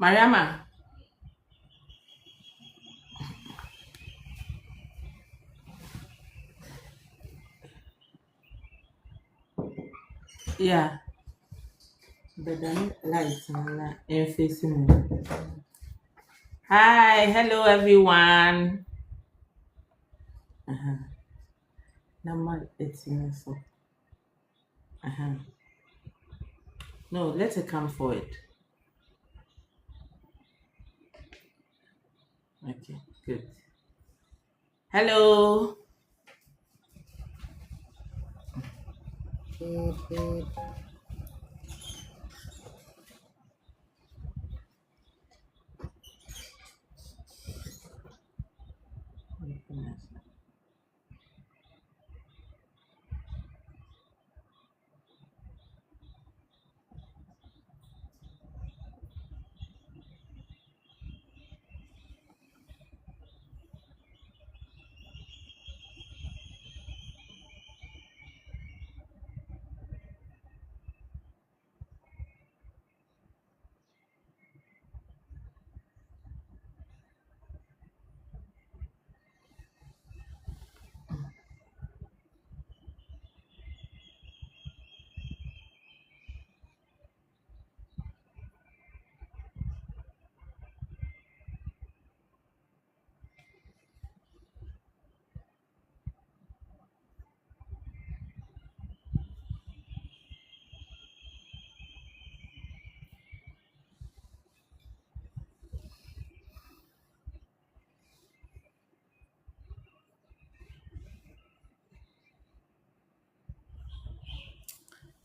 Mariama. Yeah. But then lights and facing me. Hi, hello everyone. Uh-huh. Number 18 so. Uh-huh. No, let her come forward. Okay, good. Hello.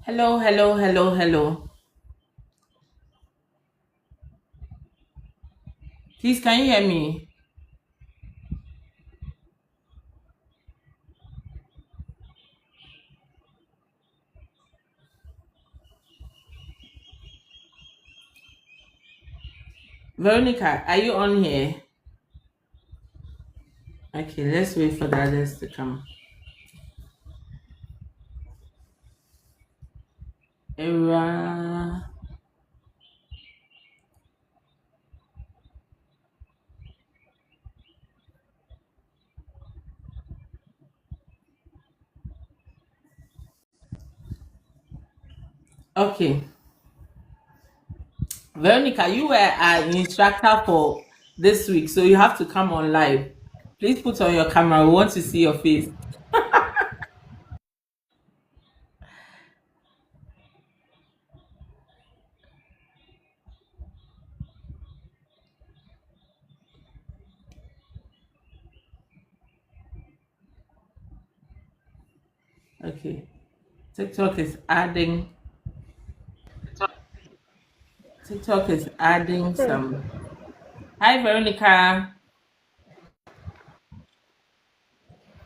Hello, hello, hello, hello. Please, can you hear me? Veronica, are you on here? Okay, let's wait for the others to come. Era. Okay. Veronica, you were an instructor for this week, so you have to come on live. Please put on your camera. We want to see your face. Okay. TikTok is adding. TikTok is adding some. Hi, Veronica.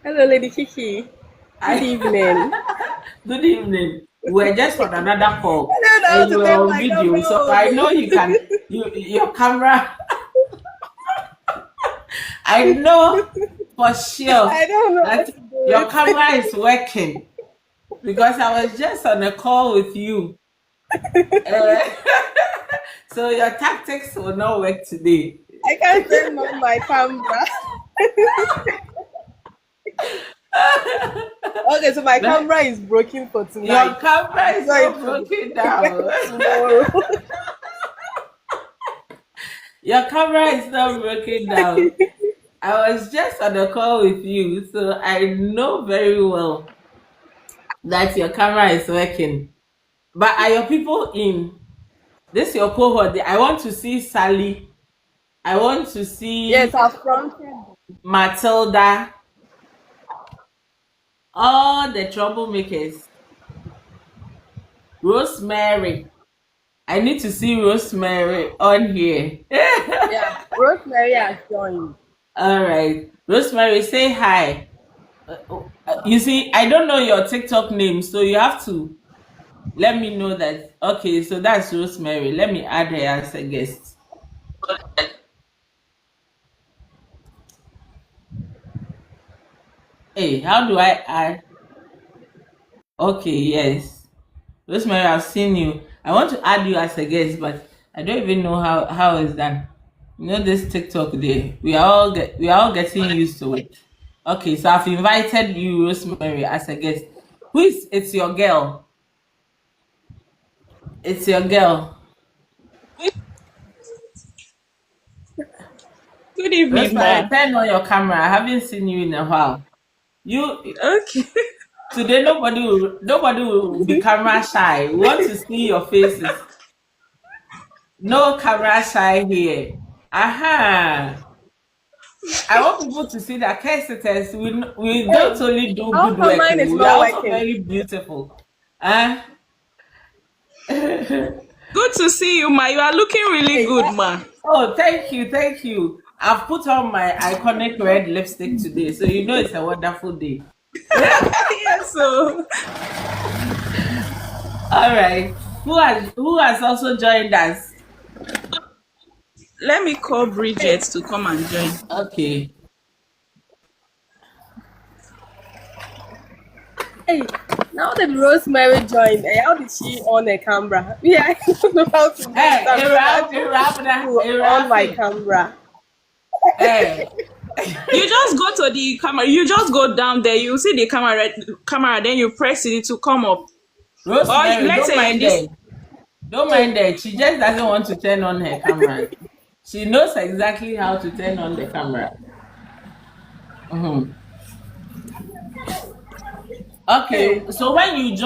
Hello, Lady Kiki. Good evening. Good evening. We're just on another call, I don't know how and to you're turn on my video, camera so on. I know you can. Your camera. I know for sure I don't know how that to do your it. camera is working because I was just on a call with you. Uh, so your tactics will not work today. I can't turn on my camera. Okay, so my But camera is broken for your tonight. camera is So so it will broken be down. tomorrow. Your camera is not broken down. I was just on a call with you, so I know very well that your camera is working. But are your people in? This is your cohort. I want to see Sally. I want to Yes, see I've fronted. Matilda. All the troublemakers. Rosemary. I need to see Rosemary on here. Yeah, Rosemary has joined. All right. Rosemary, say hi. You see, I don't know your TikTok name, so you have to let me know that. Okay, so that's Rosemary. Let me add her as a guest. Hey, how do I add? Okay, yes. Rosemary, I've seen you. I want to add you as a guest, but I don't even know how it's done. You know this TikTok day. We are all getting used to it. Okay, so I've invited you, Rosemary, as a guest. Who is it's your girl? It's your girl. Good evening, Rosemary, ma. turn on your camera. I haven't seen you in a while. You Okay. today nobody will be camera shy. We want to see your faces. No camera shy here. Aha. I want people to see that care sitters, we Hey, don't only do how good come work, mine is we are not also working? very beautiful. Uh, Good to see you, ma. You are looking really Hey, good, ma. oh, thank you, thank you. I've put on my iconic red lipstick today, so you know it's a wonderful day. Yes, so All right. Who has also joined us? let me call hey, Bridget to come and join. Okay. hey. Now that Rosemary joined, how did she on a camera? Yeah, I don't know how to do Hey, something. I have hey, to on my Rafi. camera. Hey, You just go to the camera. You just go down there. You see the camera. Then you press it to come up. Or Rosemary, let's don't say mind this. that. Don't Hey, mind that. She just doesn't want to turn on her camera. She knows exactly how to turn on the camera. Mhm. Okay, hey. so when you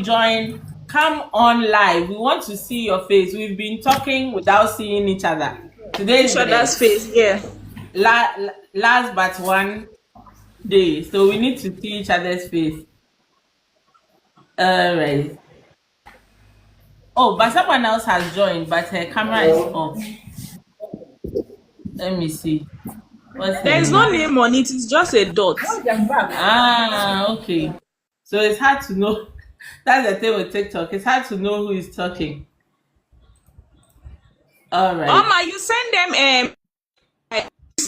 join, come on live. We want to see your face. We've been talking without seeing each other. Today Each is other's the face. Yeah. last but one day, so we need to see each other's face. All right. Oh, but someone else has joined, but her camera is off. Let me see. What's her There is no name? name on it. It's just a dot. Ah, okay. So it's hard to know. That's the thing with TikTok. It's hard to know who is talking. All Oh right. my, you send them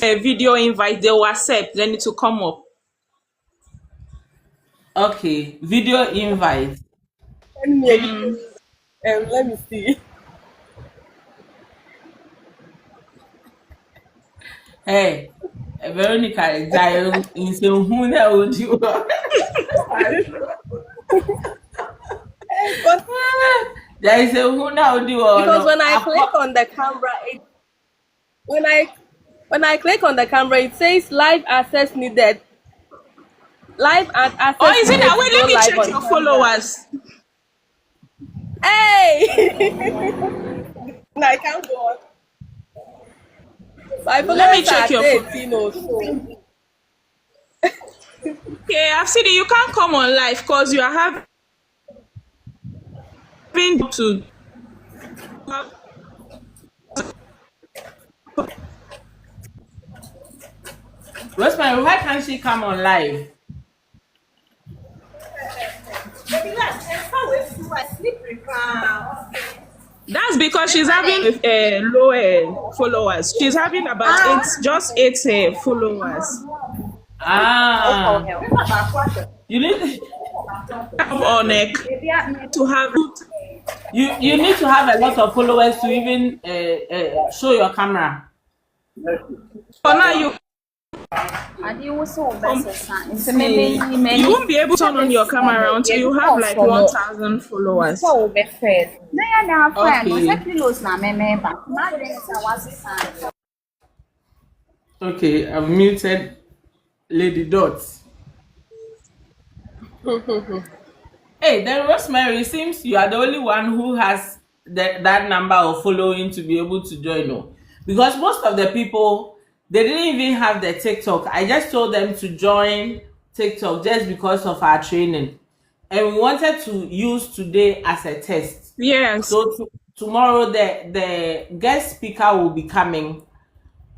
a video invite. They will accept. They need to come up. Okay. Video invite. Send me a video. Let me see. Hey, Veronica, Jayo, in Huna audio. Hey, but There is a Huna audio. because No, when I click on the camera, when I when I click on the camera, it says live access needed. Live and Or access is it needed that to way? go Let me live check on your camera. followers. Hey, and I can't go on. My Let me followers check are your phone. 13 or so. Okay, I've seen it. You can't come on live because you are having to. Rosemary, why can't she come on live? That's because she's having low followers. She's having about just eight followers Ah, you need on to have. you need to have a lot of followers to even show your camera. For now, Ade wo sɛ um, wɔbɛsesa nti mebeyi you m'ani won't be able to turn on your camera until you have like 1,000 sɛ followers. wobɛfɛ no na yɛ na afa no Okay, sɛ kilos na memeba na adwene sɛ woasesa okay, I've muted Lady Dots. Hey, then Rosemary, it seems you are the only one who has that number of following to be able to join. No, because most of the people they didn't even have the TikTok. I just told them to join TikTok just because of our training, and we wanted to use today as a test. Yes. So tomorrow the guest speaker will be coming,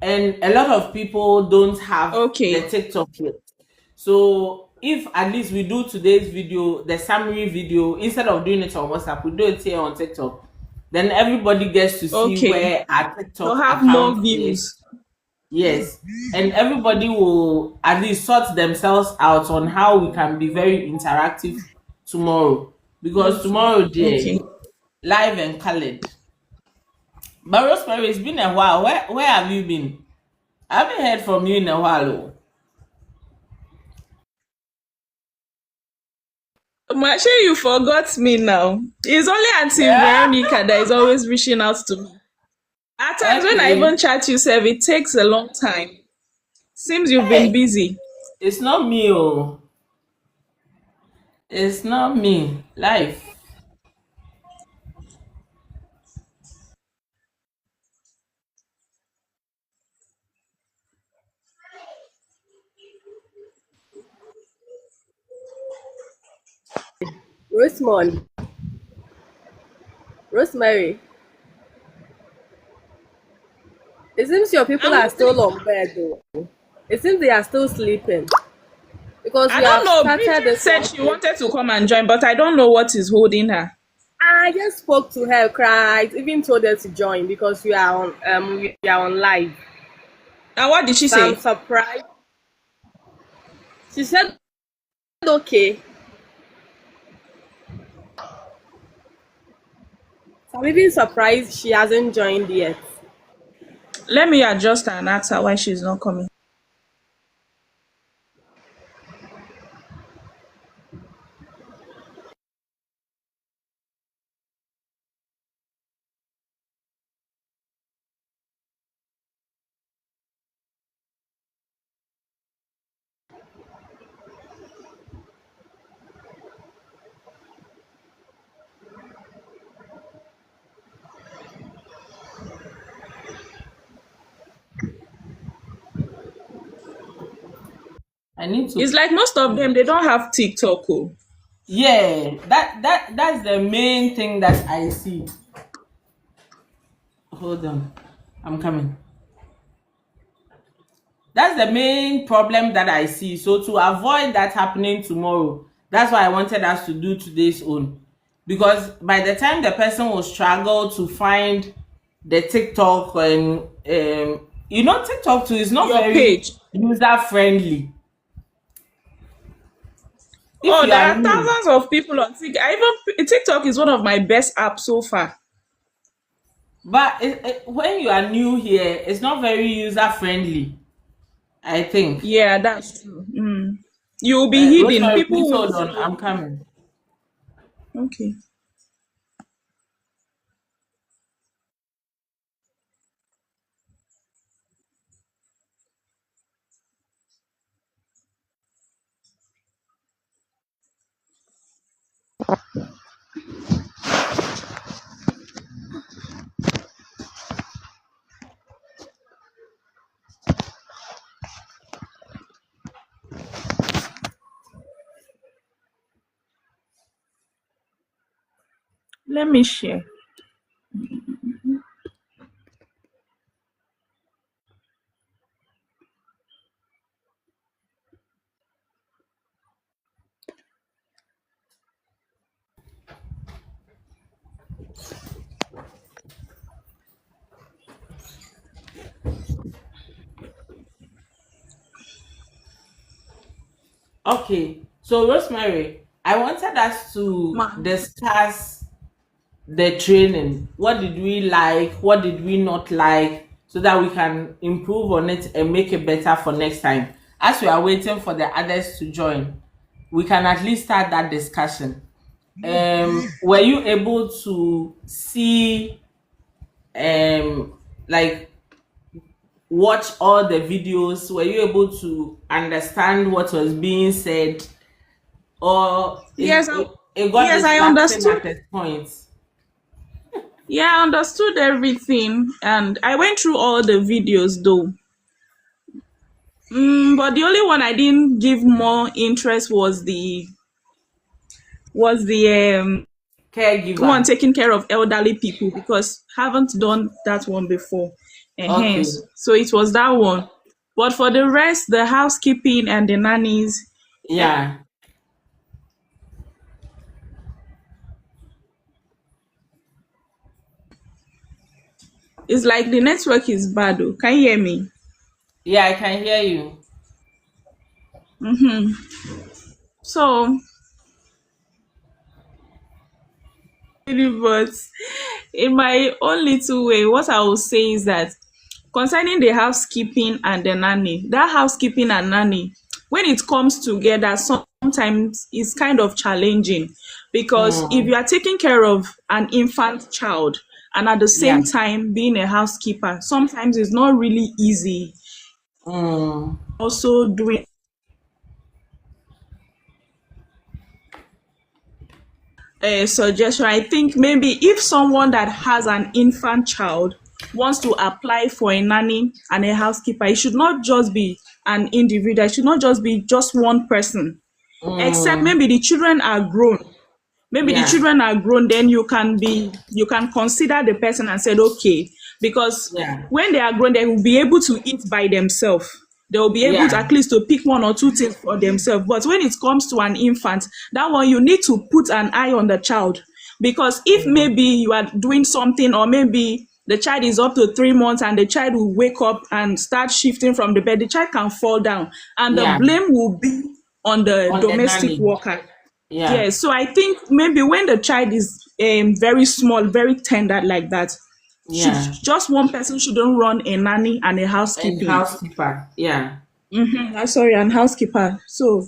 and a lot of people don't have the Okay. TikTok yet. So if at least we do today's video, the summary video, instead of doing it on WhatsApp, we do it here on TikTok. Then everybody gets to see Okay. where our To TikTok have more account is. views. Yes. And everybody will at least sort themselves out on how we can be very interactive tomorrow. Because tomorrow, dear, Okay. live and colored. But Rosemary, it's been a while. Where have you been? I haven't heard from you in a while. Oh. Mashe, you forgot me now. It's only Auntie Yeah. Veronica that is always reaching out to me. At times when I Okay. even chat you, Sef, it takes a long time. Seems you've been Hey, busy. it's not me. Oh, it's not me. Life. Rosemond, Rosemary, it seems your people I'm are still listening. on bed though. It seems they are still sleeping because I we don't have know. started Bridget this said one she since. wanted to come and join, but I don't know what is holding her. I just spoke to her, cried, even told her to join because we are on live. And what did she So I'm say? surprised. She said okay. So I'm even surprised she hasn't joined yet. Let me adjust her and ask her why she's not coming. I need It's to. like most of them, they don't have TikTok. Oh. Yeah, that's the main thing that I see. Hold on, I'm coming. That's the main problem that I see. So to avoid that happening tomorrow, that's why I wanted us to do today's own. Because by the time the person will struggle to find the TikTok and TikTok too is not Your very page. user friendly. If Oh, you there are are new, thousands of people on TikTok. Even TikTok is one of my best apps so far. but when you are new here, it's not very user friendly, I think. Yeah, that's true. Mm. You will be hidden. Rosemary, People please hold won't on. know I'm you. coming. Okay. Let me share. Okay, so Rosemary, I wanted us to Ma. discuss the training. What did we like? What did we not like? So that we can improve on it and make it better for next time. As we are waiting for the others to join, we can at least start that discussion. Were you able to see, like, watch all the videos? Were you able to understand what was being said, or Yes, it got yes, I distracting understood. at a point? Yeah, I understood everything, and I went through all the videos though. But the only one I didn't give more interest was the one Caregiver. taking care of elderly people because haven't done that one before. Okay. Hence, so it was that one. But for the rest, the housekeeping and the nannies, eh, Yeah. it's like the network is bad. Oh. Can you hear me? Yeah, I can hear you. So, but In my own little way, what I will say is that concerning the housekeeping and the nanny, that housekeeping and nanny, when it comes together, sometimes it's kind of challenging because if Mm, you are taking care of an infant child and at the yeah. same time being a housekeeper, sometimes it's not really easy. Mm, Also doing a suggestion, I think maybe if someone that has an infant child wants to apply for a nanny and a housekeeper, it should not just be an individual, it should not just be just one person, except mm, maybe the children are grown. Maybe the yeah. children are grown, then you can consider the person and said okay, because Yeah. when they are grown they will be able to eat by themselves, they will be able to Yeah. at least to pick one or two things for themselves. But when it comes to an infant, that one you need to put an eye on the child, because if Mm, maybe you are doing something or maybe the child is up to 3 months and the child will wake up and start shifting from the bed, the child can fall down and the yeah. blame will be on the On the domestic nanny. worker. Yeah. Yes, so I think maybe when the child is very small, very tender like that, should Yeah. just one person shouldn't run a nanny and a And housekeeping. housekeeper. Yeah. Sorry, and housekeeper. So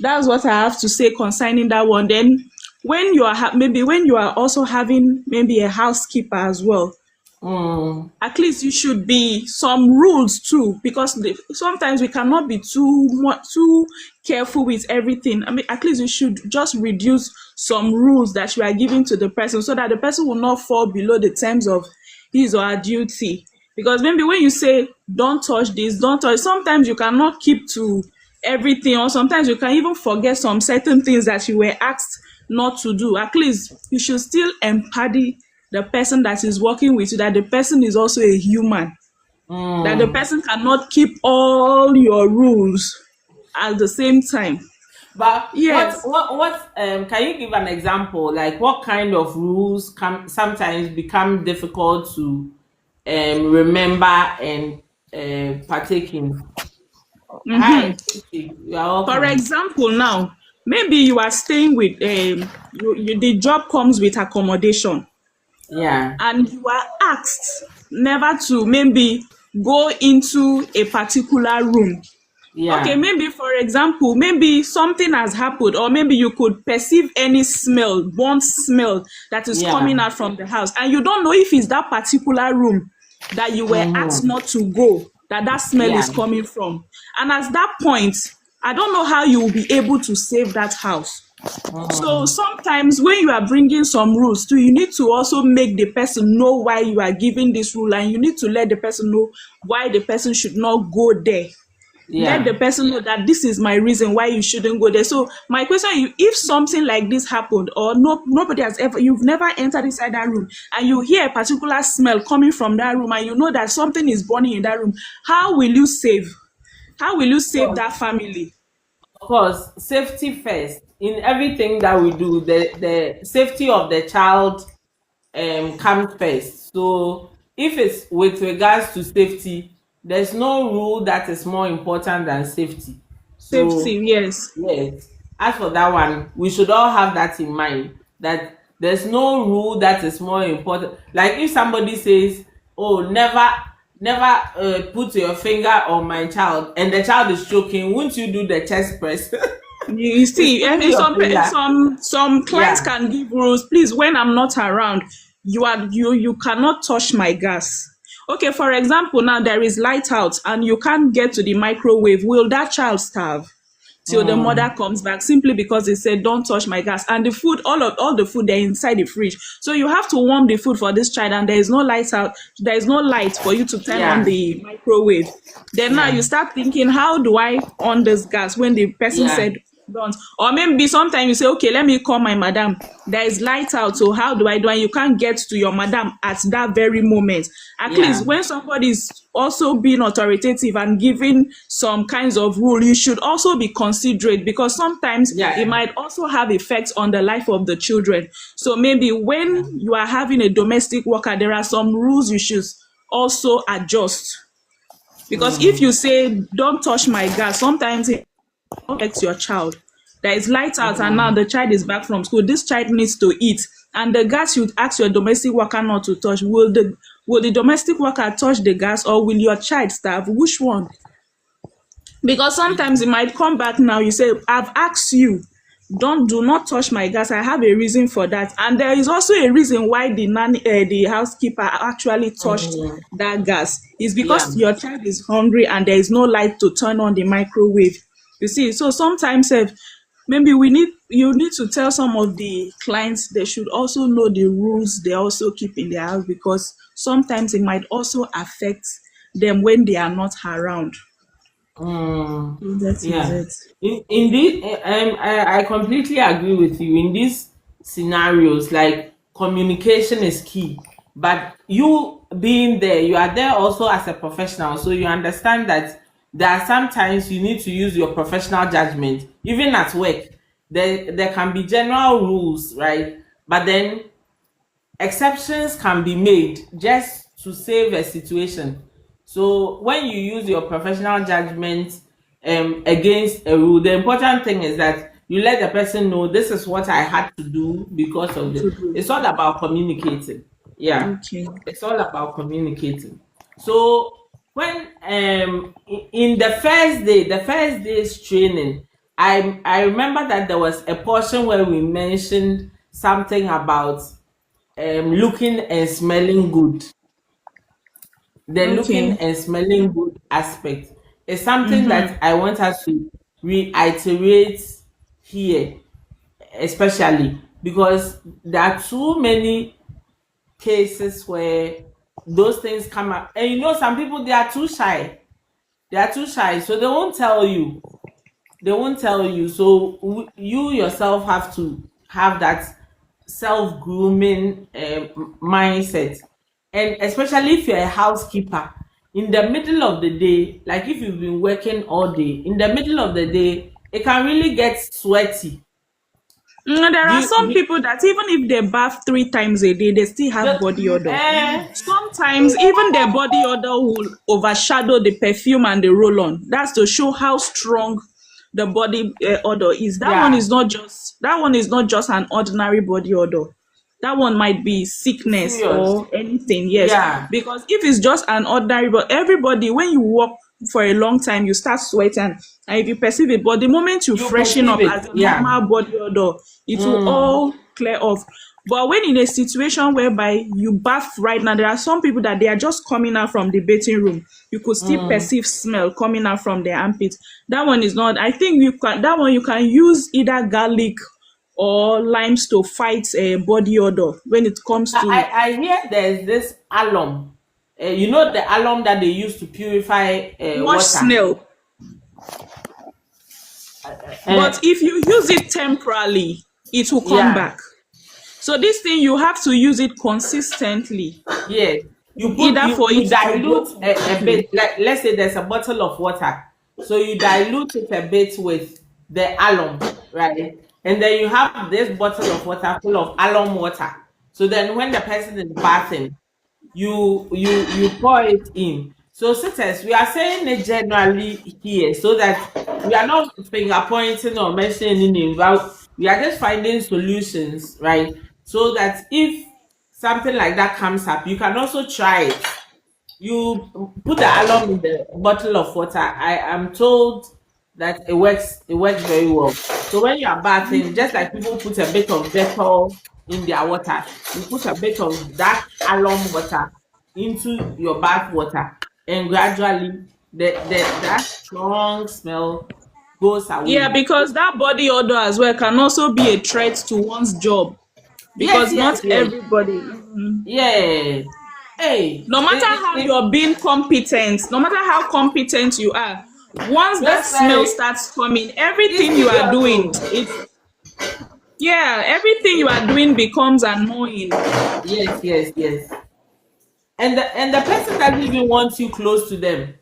that's what I have to say concerning that one. Then when you are maybe when you are also having maybe a housekeeper as well, Mm, at least you should be some rules too, because sometimes we cannot be too careful with everything. I mean, at least you should just reduce some rules that you are giving to the person so that the person will not fall below the terms of his or her duty. Because maybe when you say don't touch this, don't touch, sometimes you cannot keep to everything, or sometimes you can even forget some certain things that you were asked not to do. At least you should still empathy the person that is working with you, that the person is also a human, that the mm. person cannot keep all your rules at the same time. But Yes. can you give an example? Like what kind of rules can sometimes become difficult to remember and partake in? Hi, Kiki, you are For welcome. example, now maybe you are staying with the job comes with accommodation Yeah. and you are asked never to maybe go into a particular room. Okay, Yeah. maybe for example, maybe something has happened, or maybe you could perceive any smell, burnt smell that is coming Yeah. out from the house, and you don't know if it's that particular room that you were asked Mm-hmm. not to go, that smell Yeah. is coming from. And at that point, I don't know how you will be able to save that house. So Mm. sometimes when you are bringing some rules too, you need to also make the person know why you are giving this rule, and you need to let the person know why the person should not go there. Let the Yeah. person know that this is my reason why you shouldn't go there. So my question is, if something like this happened, or nobody has ever, you've never entered inside that room and you hear a particular smell coming from that room and you know that something is burning in that room, how will you save? How will you save that family? Of course, safety first in everything that we do. The safety of the child comes first. So if it's with regards to safety, there's no rule that is more important than safety. Safety, So yes. yes, as for that one, we should all have that in mind, that there's no rule that is more important. Like if somebody says, "Oh, never put your finger on my child," and the child is choking, won't you do the chest press? You It's see, putting and your finger. some clients Yeah. can give rules. Please, when I'm not around, you cannot touch my gas. Okay, for example, now there is light out and you can't get to the microwave. Will that child starve till the mother Mm, comes back simply because they said don't touch my gas? And the food, all the food, they're inside the fridge. So you have to warm the food for this child, and there is no light out. There is no light for you to turn on yeah. the microwave. Then now you Yeah. start thinking, how do I on this gas when the person Yeah. said don't? Or maybe sometimes you say, okay, let me call my madam. There is light out, so how do I do? And you can't get to your madam at that very moment. At Yeah. least when somebody is also being authoritative and giving some kinds of rule, you should also be considerate, because sometimes it Yeah. might also have effects on the life of the children. So maybe when you are having a domestic worker, there are some rules you should also adjust. Because if Mm, you say don't touch my gas, sometimes it affects your child. There is light out and now mm, the child is back from school. This child needs to eat. and the gas you ask your domestic worker not to touch, will the domestic worker touch the gas, or will your child starve? Which one? Because sometimes it might come back now, you say, I've asked you, do not touch my gas. I have a reason for that. And there is also a reason why the housekeeper actually touched Mhm. that gas. It's Yeah. because your child is hungry and there is no light to turn on the microwave. You see, so sometimes maybe you need to tell some of the clients they should also know the rules they also keep in their house, because sometimes it might also affect them when they are not around. Mm, So that is yeah. it. Indeed, I completely agree with you. In these scenarios, like communication is key. But you being there, you are there also as a professional, so you understand that there are sometimes you need to use your professional judgment. Even at work, there can be general rules, right? But then exceptions can be made just to save a situation. So when you use your professional judgment against a rule, the important thing is that you let the person know this is what I had to do because of To the. do. It's all about communicating. Yeah, Okay. it's all about communicating. So when in the first day's training, I remember that there was a portion where we mentioned something about looking and smelling good. The looking Okay. and smelling good aspect is something Mm-hmm. that I want us to reiterate here, especially because there are too many cases where those things come up. And you know, some people they are too shy. They are too shy, so they won't tell you. They won't tell you. So you yourself have to have that self grooming mindset, and especially if you're a housekeeper in the middle of the day, like if you've been working all day, in the middle of the day it can really get sweaty. There Do are you, some people that even if they bath 3 times a day, they still have body the, odor. Sometimes even their body odor will overshadow the perfume and the roll-on. That's to show how strong the body odor is. yeah, That one is not just an ordinary body odor. That one might be sickness serious, or anything. Yes, yeah, because if it's just an ordinary, but everybody when you walk for a long time, you start sweating, and if you perceive it, but the moment you you freshen perceive up it, as a yeah. normal body odor, it will Mm, all clear off. But when in a situation whereby you bath right now, there are some people that they are just coming out from the bathing room. You could still mm. perceive smell coming out from their armpits. That one is not. I think you can use either garlic or limes to fight a body odor when it comes to I hear there's this alum. You know the alum that they use to purify much water. snail. Uh, But if you use it temporarily, it will come yeah, back. So this thing you have to use it consistently, yes. either for You it to go dilute a completely. bit. Like let's say there's a bottle of water, so you dilute it a bit with the alum, right? And then you have this bottle of water full of alum water. So then when the person is bathing, you pour it in. So sisters, we are saying it generally here so that we are not finger pointing or mentioning any names, but we are just finding solutions, right? So that if something like that comes up, you can also try it. You put the alum in the bottle of water. I am told that it works very well. So when you are bathing, just like people put a bit of Dettol in their water, you put a bit of that alum water into your bath water, and gradually that strong smell goes Yeah, away. because that body odor as well can also be a threat to one's job, Yes, because yes, not yes. everybody, Yeah. Hey, no matter how you're being competent, no matter how competent you are, once don't that smell smell it. starts coming, It's everything you are serious, doing, oh. everything you are doing becomes annoying. Yes, yes, yes. And the person doesn't even want you close to them.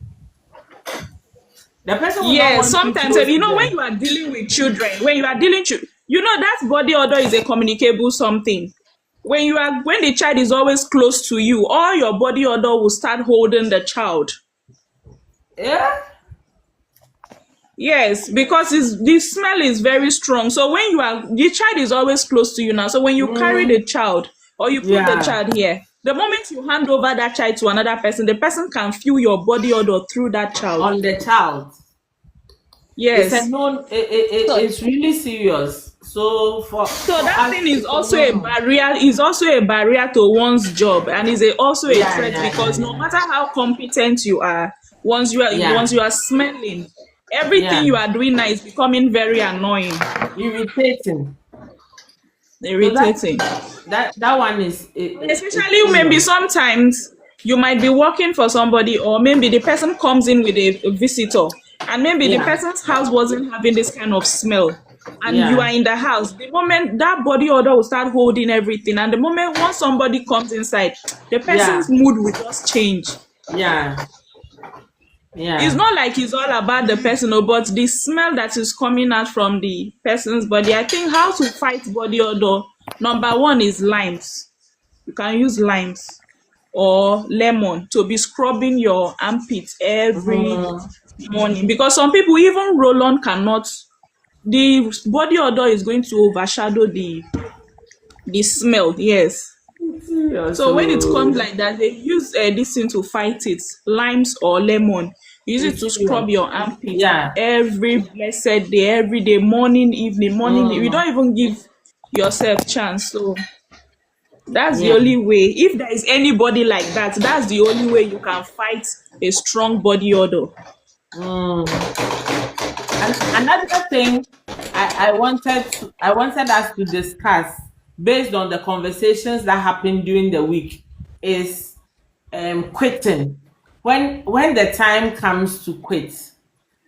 The person will not Yeah, want you sometimes close to when them. you are dealing with children, when you are dealing that body odor is a communicable something. When the child is always close to you, all your body odor will start holding the child. Yeah. Yes, because the smell is very strong. So when the child is always close to you now. So when you carry Mm, the child or you put the yeah, child here, the moment you hand over that child to another person, the person can feel your body odor through that child. on the child. It's a Yes. known. So It's really serious. So so for that us, thing is it's a also a no. barrier, to one's job, and is also a Yeah, threat, yeah, because yeah, no yeah, matter how competent you are, yeah, once you are smelling, everything yeah. you are doing now is becoming very annoying, Irritating. So irritating. that one it's Especially maybe serious. sometimes you might be working for somebody, or maybe the person comes in with a visitor, and maybe the Yeah, person's house wasn't having this kind of smell, and you are yeah, in the house. The moment that body odor will start holding everything, and the moment once somebody comes inside, the person's yeah, mood will just change. yeah, It's yeah. not like it's all about the person, but the smell that is coming out from the person's body. I think how to fight body odor, number one is limes. You can use limes or lemon to be scrubbing your armpit every Mm, morning, because some people, even roll on, cannot. The body odor is going to overshadow the smell. Yes. serious. So when it comes So like that, they use this thing to fight it, limes or lemon. Use it it's to serious. scrub your armpit Yeah. every blessed day, every day, morning, evening, morning. You Mm, don't even give yourself chance. So that's the yeah. only way. If there is anybody like that, that's the only way you can fight a strong body odor. Mm. And another thing I wanted us to discuss based on the conversations that happened during the week is quitting. When the time comes to quit,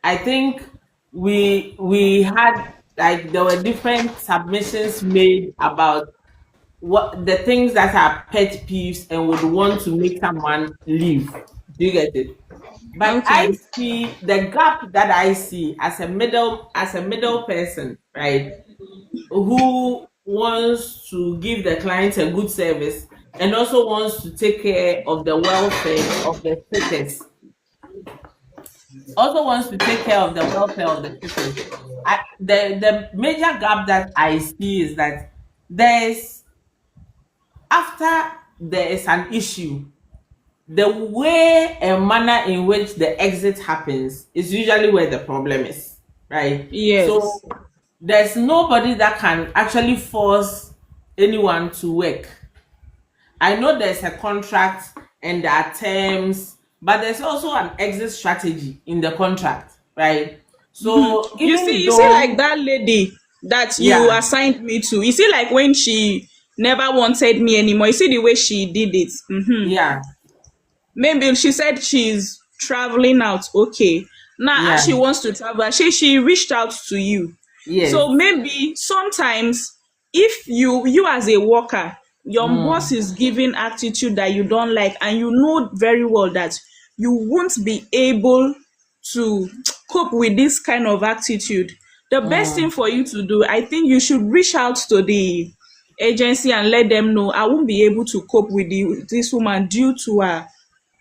I think we had, like, there were different submissions made about what the things that are pet peeves and would want to make someone leave. Do you get it? But I Okay. see the gap that I see as a middle person, right? Who wants to give the client a good service and also wants to take care of the welfare of the sitters. Also wants to take care of the welfare of the sitters. The major gap that I see is that there's after there is an issue, the way and manner in which the exit happens is usually where the problem is, right? So Yes. there's nobody that can actually force anyone to work. I know there's a contract and there are terms, but there's also an exit strategy in the contract, right? So even You see, like though, that lady that you yeah, assigned me to. You see, like when she never wanted me anymore. You see the way she did it. yeah, Maybe she said she's traveling out. Okay. Now, as yeah, she wants to travel, she reached out to you. So yes, maybe sometimes, if you as a worker, your boss mm, is giving attitude that you don't like, and you know very well that you won't be able to cope with this kind of attitude, the best thing mm, for you to do, I think you should reach out to the agency and let them know, I won't be able to cope with this woman due to her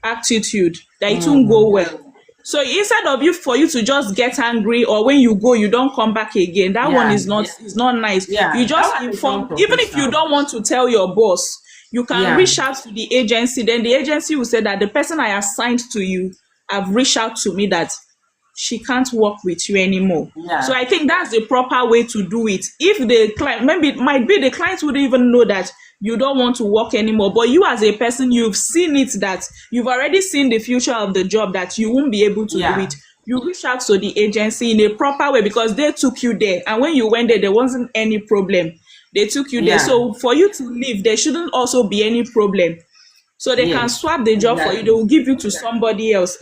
attitude, that it won't go mm, well. So instead of you to just get angry, or when you go you don't come back again, that one yeah, is not nice. You yeah, that just one is inform, even if you non-professional. don't want to tell your boss, you can Yeah, reach out to the agency. Then the agency will say that the person I assigned to you have reached out to me that she can't work with you anymore. So yeah, I think that's the proper way to do it. If the client, maybe it might be the client wouldn't even know that you don't want to work anymore, but you as a person, you've seen it, that you've already seen the future of the job, that you won't be able to do yeah, it. You reach out to the agency in a proper way, because they took you there, and when you went there wasn't any problem. They took you there. yeah, So for you to leave, there shouldn't also be any problem. So they can yes, swap the job for you. They exactly. will give you to somebody else.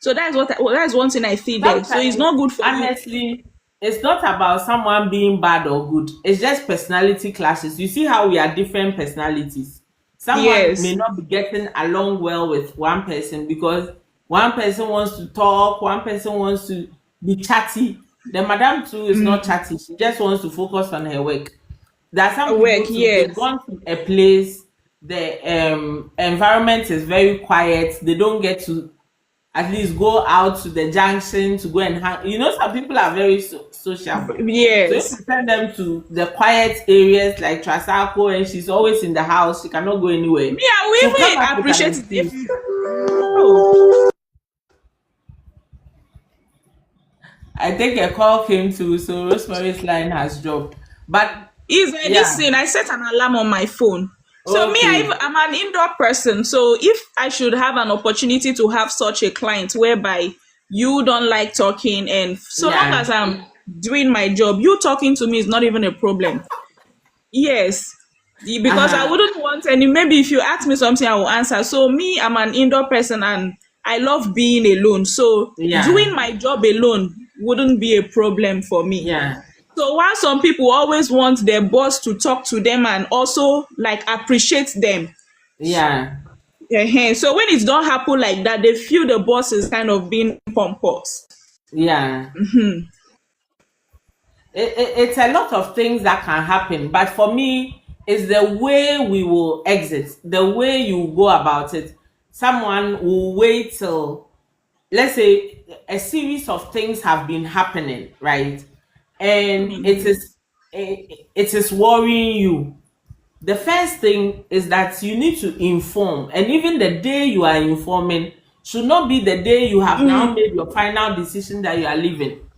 So that's one thing I see there. So it's Sometimes, not good for you. honestly, it's not about someone being bad or good. It's just personality clashes. You see how we are different personalities. Someone may Yes. not be getting along well with one person because one person wants to talk, one person wants to be chatty. The madam too is not chatty. She just wants to focus on her work. There are some Work, people too, they've yes. gone to a place, the environment is very quiet. They don't get to at least go out to the junction to go and hang. You know, some people are very sociable. So if Yes. you send them to the quiet areas like Trasako and she's always in the house, she cannot go anywhere. Me, I She'll will come even up with an appreciate it if excuse. oh, I think a call came through, so Rosemary's line has dropped. But is yeah, listen, I set an alarm on my phone. So me, okay, I'm an indoor person. So if I should have an opportunity to have such a client whereby you don't like talking, and so long yeah, as I'm doing my job, you talking to me is not even a problem. Yes, because I uh-huh, wouldn't want any. Maybe if you ask me something, I will answer. So me, I'm an indoor person, and I love being alone. So yeah, doing my job alone wouldn't be a problem for me. yeah, So while some people always want their boss to talk to them and also like appreciate them, yeah, so when it don't happen like that, they feel the boss is kind of being pompous. yeah. It's a lot of things that can happen, but for me it's the way we will exit, the way you go about it. Someone will wait till, let's say, a series of things have been happening, right? And it is worrying you. The first thing is that you need to inform, and even the day you are informing should not be the day you have now made your final decision that you are leaving.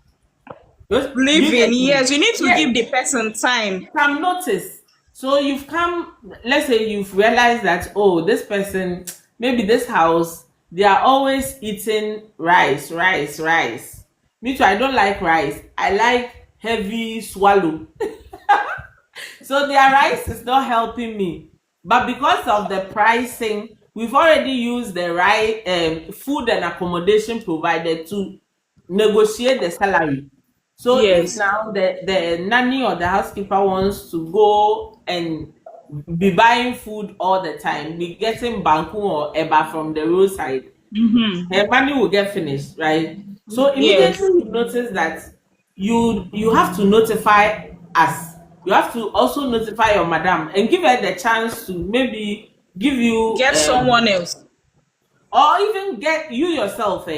Do you Living, get me? yes, you need to Yes, give the person time. some notice. So you've come, let's say you've realized that, oh, this person, maybe this house, they are always eating rice, rice, rice. Me too, I don't like rice. I like heavy swallow. So their rice is not helping me. But because of the pricing, we've already used the right food and accommodation provided to negotiate the salary. So if Yes. now the nanny or the housekeeper wants to go and be buying food all the time, be getting banku or eba from the roadside, her money will get finished, right? So immediately Yes. you notice that you have to notify us. You have to also notify your madam and give her the chance to maybe give you Get someone else. or even get you yourself.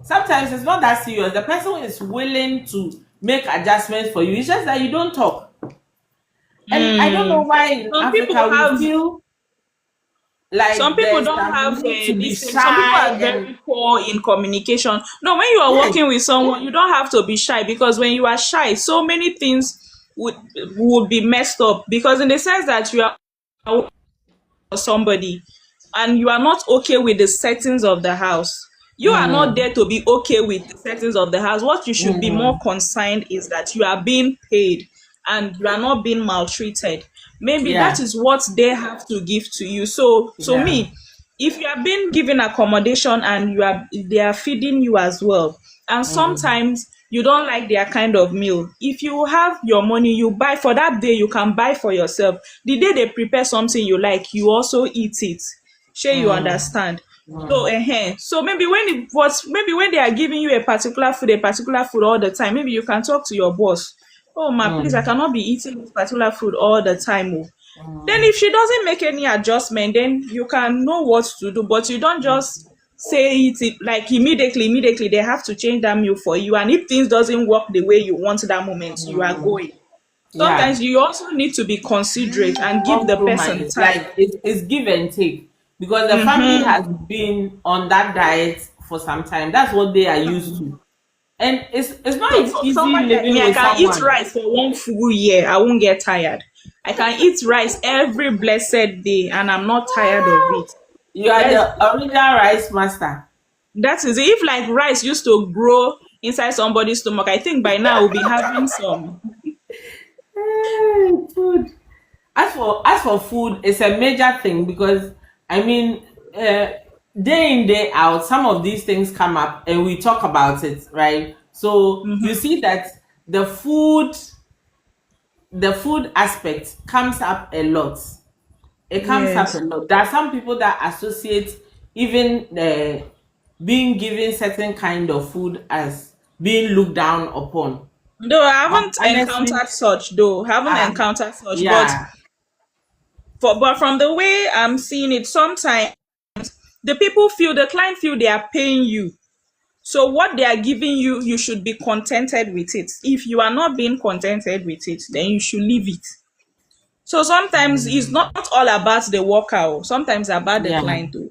Sometimes it's not that serious. The person is willing to make adjustments for you. It's just that you don't talk. And I don't know why in Some people Africa we have feel some like people there's don't that we have need to be this thing. Some people shy are and very poor in communication. No, when you are yes. working with someone, you don't have to be shy, because when you are shy, so many things would would be messed up, because in the sense that you are somebody and you are not okay with the settings of the house, you are not Mm, there to be okay with the settings of the house. What you should be more mm, concerned is that you are being paid and you are not being maltreated. Maybe that yeah, is what they have to give to you. So to yeah. me, if you are being given accommodation and you are they are feeding you as well, and Mm, sometimes you don't like their kind of meal, if you have your money, you buy for that day, you can buy for yourself. The day they prepare something you like, you also eat it. Sure, you mm, understand. So mm, so maybe when it was maybe when they are giving you a particular food all the time, maybe you can talk to your boss. Oh ma, please, I mm, cannot be eating this particular food all the time. Oh. Then mm, if she doesn't make any adjustment, then you can know what to do. But you don't just say it like immediately they have to change that meal for you. And if things doesn't work the way you want that moment, you are mm. going. Yeah. Sometimes you also need to be considerate and give the person Compromise, time. like it's give and take, because the family has been on that diet for some time. That's what they are used to, and it's not So, easy somebody like me, living I with can eat someone. rice for one full year. I won't get tired. I can eat rice every blessed day, and I'm not tired of it. You are Let's the original rice master. That is it. If like rice used to grow inside somebody's stomach, I think by now we'll be having some. Hey, food. As for food, it's a major thing because I mean, day in day out, some of these things come up and we talk about it, right? So you see that the food, the food aspect comes up a lot. It comes up a Yes. lot. There are some people that associate even being given certain kind of food as being looked down upon. Though I But haven't honestly, encountered such, though haven't uh, encountered such, but yeah, but from the way I'm seeing it, sometimes the client feel they are paying you. So what they are giving you, you should be contented with it. If you are not being contented with it, then you should leave it. So sometimes it's not all about the worker, sometimes about the Yeah. client too.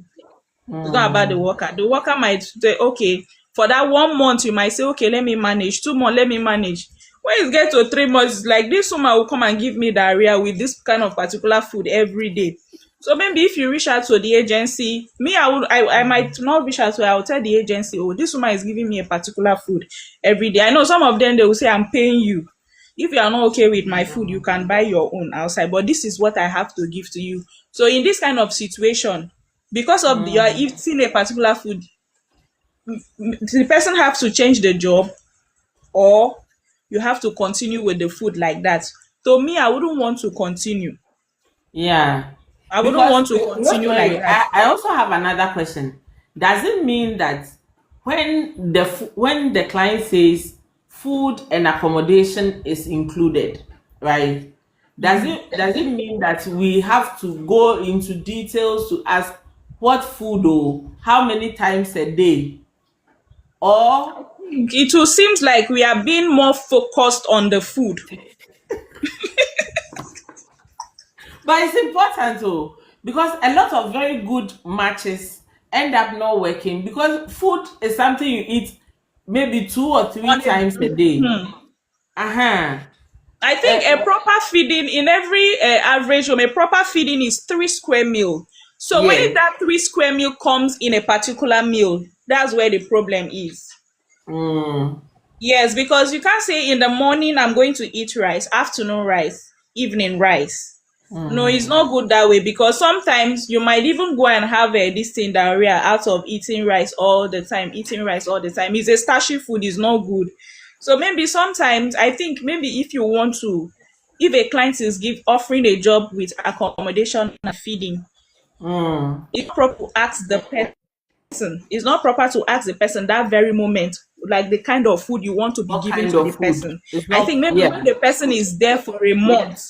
It's not about the Mm. worker. The worker might say, okay, for that 1 month, you might say, okay, let me manage. 2 months, let me manage. When it gets to 3 months, it's like this woman will come and give me diarrhea with this kind of particular food every day. So maybe if you reach out to the agency, me, I might not reach out to her. I will tell the agency, oh, this woman is giving me a particular food every day. I know some of them, they will say, I'm paying you. If you are not okay with my food, you can buy your own outside, but this is what I have to give to you. So in this kind of situation, because of you are Mm. eating a particular food, the person have to change the job, or you have to continue with the food like that. To me, I wouldn't want to continue. Yeah. I wouldn't Because want to continue like Rosemary, that. I also have another question. Does it mean that when the client says food and accommodation is included, right? Does it mean that we have to go into details to ask what food or how many times a day? Or It will seem like we are being more focused on the food. but it's important though, because a lot of very good matches end up not working because food is something you eat maybe 2 or 3 On times a day. Uh-huh. I Uh, think a proper feeding in every average home, a proper feeding is 3 square meal. So when yeah. that 3 square meal comes in a particular meal, that's where the problem is. Mm, Yes, because you can't say in the morning I'm going to eat rice, afternoon rice, evening rice. No, it's mm, not good that way, because sometimes you might even go and have this thing diarrhea out of eating rice all the time. Eating rice all the time. It's a starchy food, is not good. So maybe sometimes I think maybe if you want to, if a client is offering a job with accommodation and feeding, mm. it's proper to ask the person. It's not proper to ask the person that very moment, like the kind of food you want to be What giving kind to the of food? person. It's I think not, maybe when yeah. the person is there for a month,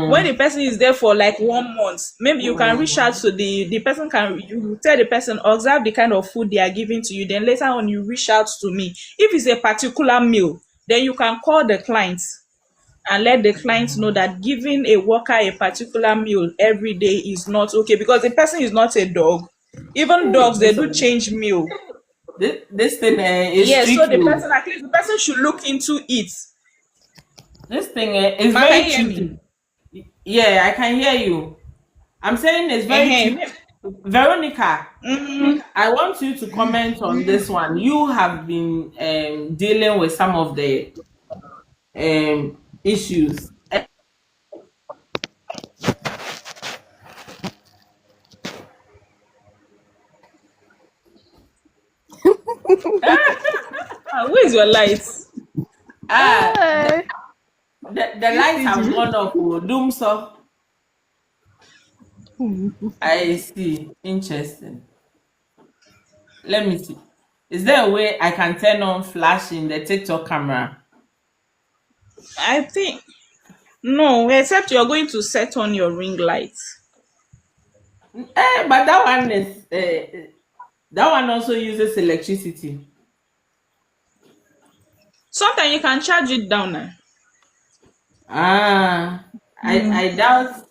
when Mm, the person is there for like 1 month, maybe you can reach out mm, to the person, can you tell the person, observe the kind of food they are giving to you, then later on you reach out to me. If it's a particular meal, then you can call the client and let the client know that giving a worker a particular meal every day is not okay, because the person is not a dog. Even hey, dogs, they do change meal. this thing is Yes, so tricky. the Oh. person, at least the person should look into it. This thing is Ma, can very you hear me? tricky. Yeah, I can hear you. I'm saying it's very tricky. Veronica, I want you to comment on this one. You have been dealing with some of the issues. Where is your light? Ah, Hey, the you lights see, have G. gone off. Oh, doom so. I see. Interesting. Let me see. Is there a way I can turn on flash in the TikTok camera? I think no, except you're going to set on your ring light. But that one also uses electricity. Sometimes you can charge it down now. Ah, I doubt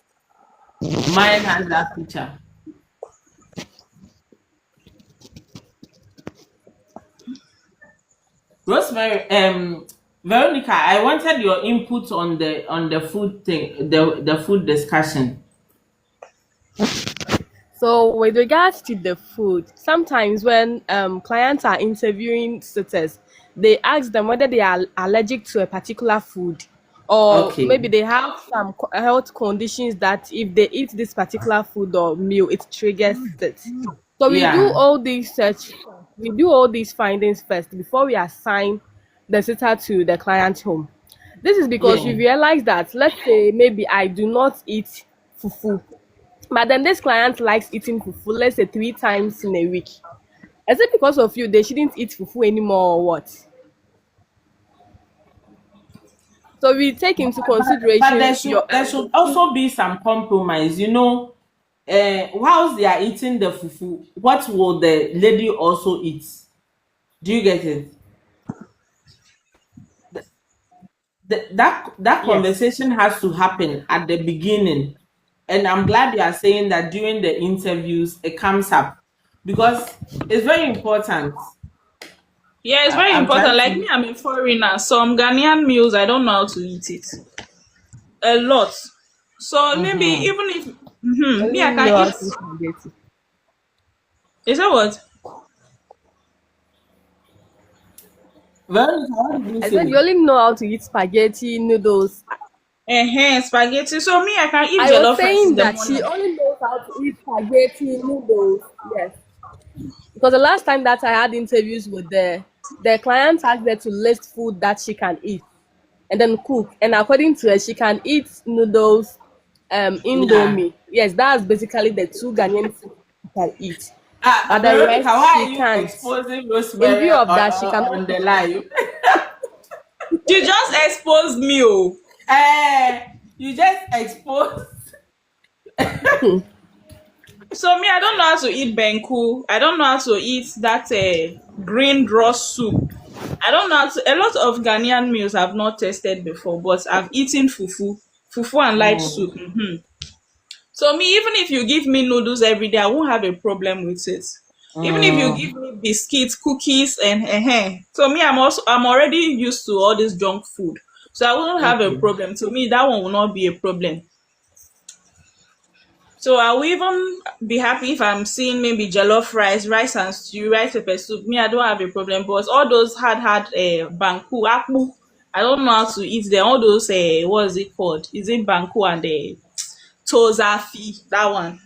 mine has that feature. Rosemary, Veronica, I wanted your input on the food thing, the food discussion. So, with regards to the food, sometimes when clients are interviewing suitors, they ask them whether they are allergic to a particular food, or Okay. maybe they have some health conditions that if they eat this particular food or meal, it triggers it. So Yeah. we do all these findings first before we assign the sitter to the client's home. This is because we Yeah. realize that, let's say maybe I do not eat fufu, but then this client likes eating fufu, let's say 3 times in a week. Is it because of you they shouldn't eat fufu anymore or what? So we take into But consideration your there should the food. also be some compromise. You know, whilst they are eating the fufu, what will the lady also eat? Do you get it? That Yes. conversation has to happen at the beginning, and I'm glad you are saying that during the interviews it comes up, because it's very important. Yeah, it's very I'm important. trying Like me, to. I'm a foreigner. Some Ghanaian meals, I don't know how to eat it. A lot. So maybe Mhm. even if I me, only I can know how eat. to eat spaghetti. Is that what? Veronica, what did you I said you say? only know how to eat spaghetti, noodles. Spaghetti. So me, I can eat I was jollof rice in saying the that she morning. only knows how to eat spaghetti, noodles. Yes. Because the last time that I had interviews with the client asked her to list food that she can eat and then cook. And according to her, she can eat noodles, Yeah. indomie. Yes, that's basically the two Ghanaian food she can eat. But the Veronica, rest why are she you can't. exposing In Rosemary view of that, she cannot on cook the for live? She just exposed me. Oh. Eh, you just exposed. you. So me, I don't know how to eat benku. I don't know how to eat that green draw soup. I don't know how to. A lot of Ghanaian meals I've not tasted before, but I've eaten fufu and light soup. Mm, So me, even if you give me noodles every day, I won't have a problem with it. Even if you give mm, me biscuits, cookies, and so me, I'm already used to all this junk food, so I won't have a okay. problem. To me, that one will not be a problem. So I will even be happy if I'm seeing maybe jollof rice, rice and stew, rice pepper soup. Me, I don't have a problem. But all those hard banku, akpu, I don't know how to eat them. All those what is it called? Is it banku and tozafi? That one.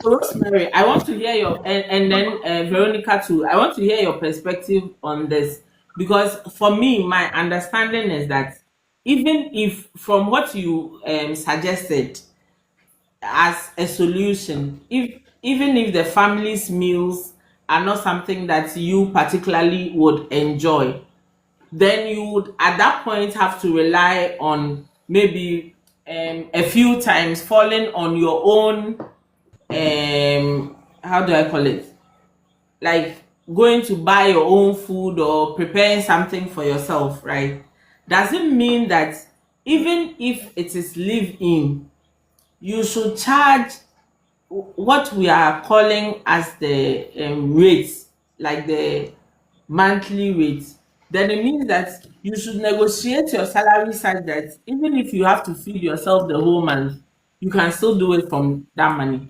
Rosemary, I want to hear your, and then Veronica too. I want to hear your perspective on this, because for me, my understanding is that even if from what you suggested as a solution, if even if the family's meals are not something that you particularly would enjoy, then you would at that point have to rely on maybe a few times falling on your own, how do I call it, like going to buy your own food or preparing something for yourself, right? Doesn't mean that even if it is live in, you should charge what we are calling as the rates, like the monthly rate. Then it means that you should negotiate your salary such that even if you have to feed yourself the whole month, you can still do it from that money.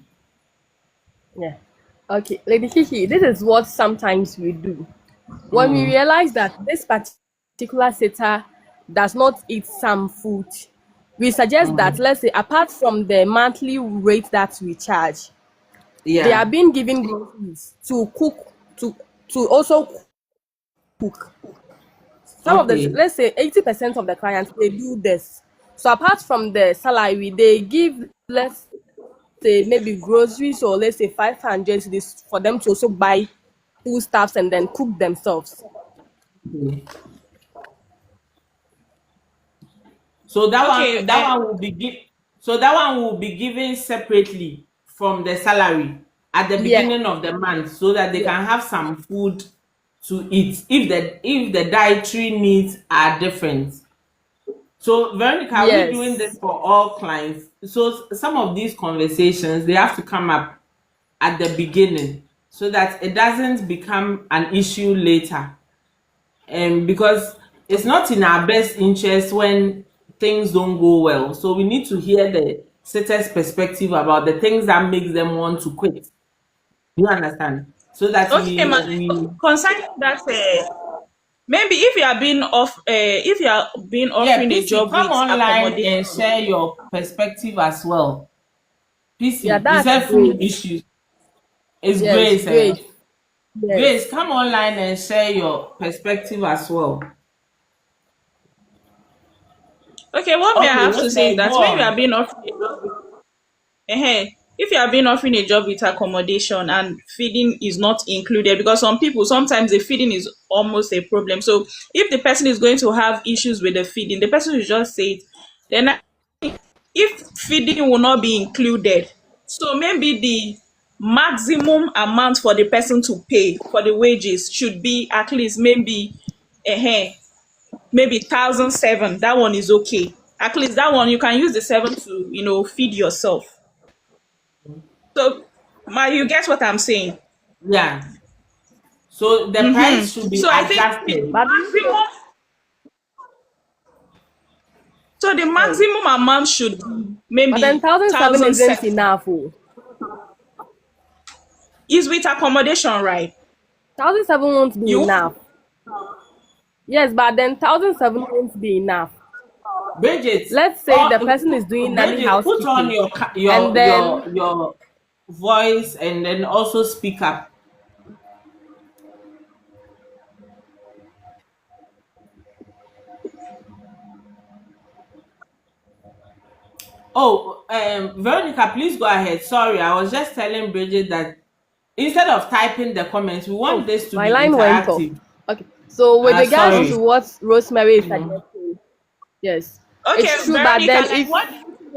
Yeah. Okay, Lady Kiki, this is what sometimes we do. When we Mm, realize that this particular setter does not eat some food, we suggest that, mm, let's say, apart from the monthly rate that we charge, they are yeah. being given groceries to cook, to also cook. Some of the, Okay. let's say 80% of the clients, they do this. So apart from the salary, they give, let's say, maybe groceries, or let's say 500 this for them to also buy foodstuffs and then cook themselves. Okay. So that Okay, one, so that one will be given separately from the salary at the Yeah, beginning of the month, so that they yeah, can have some food to eat if the dietary needs are different. So Veronica, are we doing this yes, for all clients? So some of these conversations, they have to come up at the beginning so that it doesn't become an issue later. Because it's not in our best interest when things don't go well. So we need to hear the setter's perspective about the things that makes them want to quit. You understand? So that okay, man. we Concerning that, maybe if you are being if you are being yeah, offering a PC, job come with online and accommodation. share your perspective as well. yeah, PC, you that's said food great. issues. It's Yes, Grace. great. Grace, Yes, come online and share your perspective as well. Okay, what may I Okay, have to say is Rosemary, go that when you are on. being offered a job with, if you are being offering a job with accommodation and feeding is not included, because some people sometimes the feeding is almost a problem. So if the person is going to have issues with the feeding, the person will just say it. Then if feeding will not be included, So maybe the maximum amount for the person to pay for the wages should be at least maybe 1,007. That one is okay. At least that one you can use the seven to feed yourself. So, you get what I'm saying? Yeah. So the price should be So I think adjusted. But do you know? the Sorry. maximum amount should be But then maybe 1,007 isn't 1,007. enough. Oh. Is with accommodation, right? 1,007 won't be You enough. Yes, but then 1,007 won't be enough. Bridget, Let's say the person is doing nanny Bridget, put on housekeeping, your and then your voice and then also speak up. Oh, Veronica, please go ahead. Sorry, I was just telling Bridget that instead of typing the comments, we oh, want this to my be line went off. interactive. Okay, so with regards to Sorry. what Rosemary is suggesting, yes, okay, it's true. But Veronica? then Like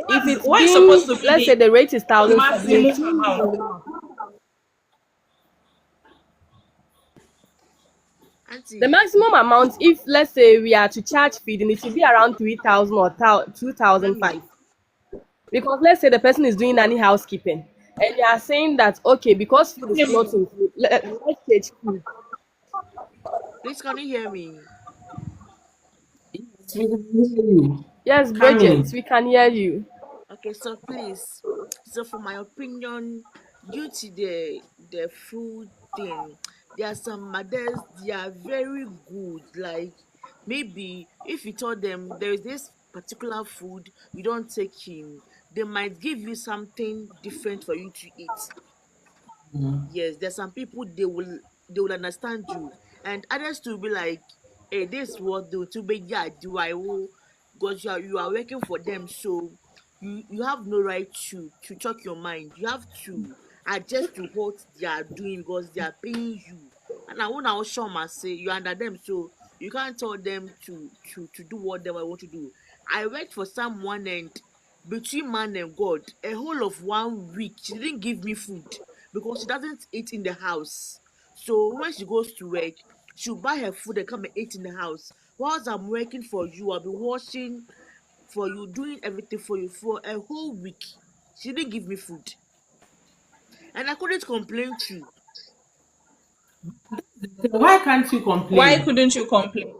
if it's what is being, supposed to let's be say the rate is the 1,007, maximum amount? the Auntie, maximum amount, if let's say we are to charge feeding, it should be around 3,000 or let 2,005. me. Because let's say the person is doing nanny housekeeping, and you are saying that okay, because food is not included, let's change food. Please, can you hear me? Yes, we can hear you. Yes, Bridget, Coming. we can hear you. Okay, so please, so for my opinion, due to the food thing, there are some mothers they are very good. Like maybe if you told them there is this particular food you don't take him, they might give you something different for you to eat. Yes, there's some people they will understand you, and others to be like, hey, this is what they to be, yeah, do I will, because you are working for them, so you have no right to talk your mind. You have to adjust to what they are doing because they are paying you. And I want to show my say you're under them, so you can't tell them to do what they want to do. I worked for someone, and between man and God, a whole of 1 week she didn't give me food because she doesn't eat in the house. So when she goes to work, she'll buy her food and come and eat in the house. Whilst I'm working for you, I'll be washing for you, doing everything for you for a whole week. She didn't give me food. And I couldn't complain to. Why can't you Why complain? couldn't you complain?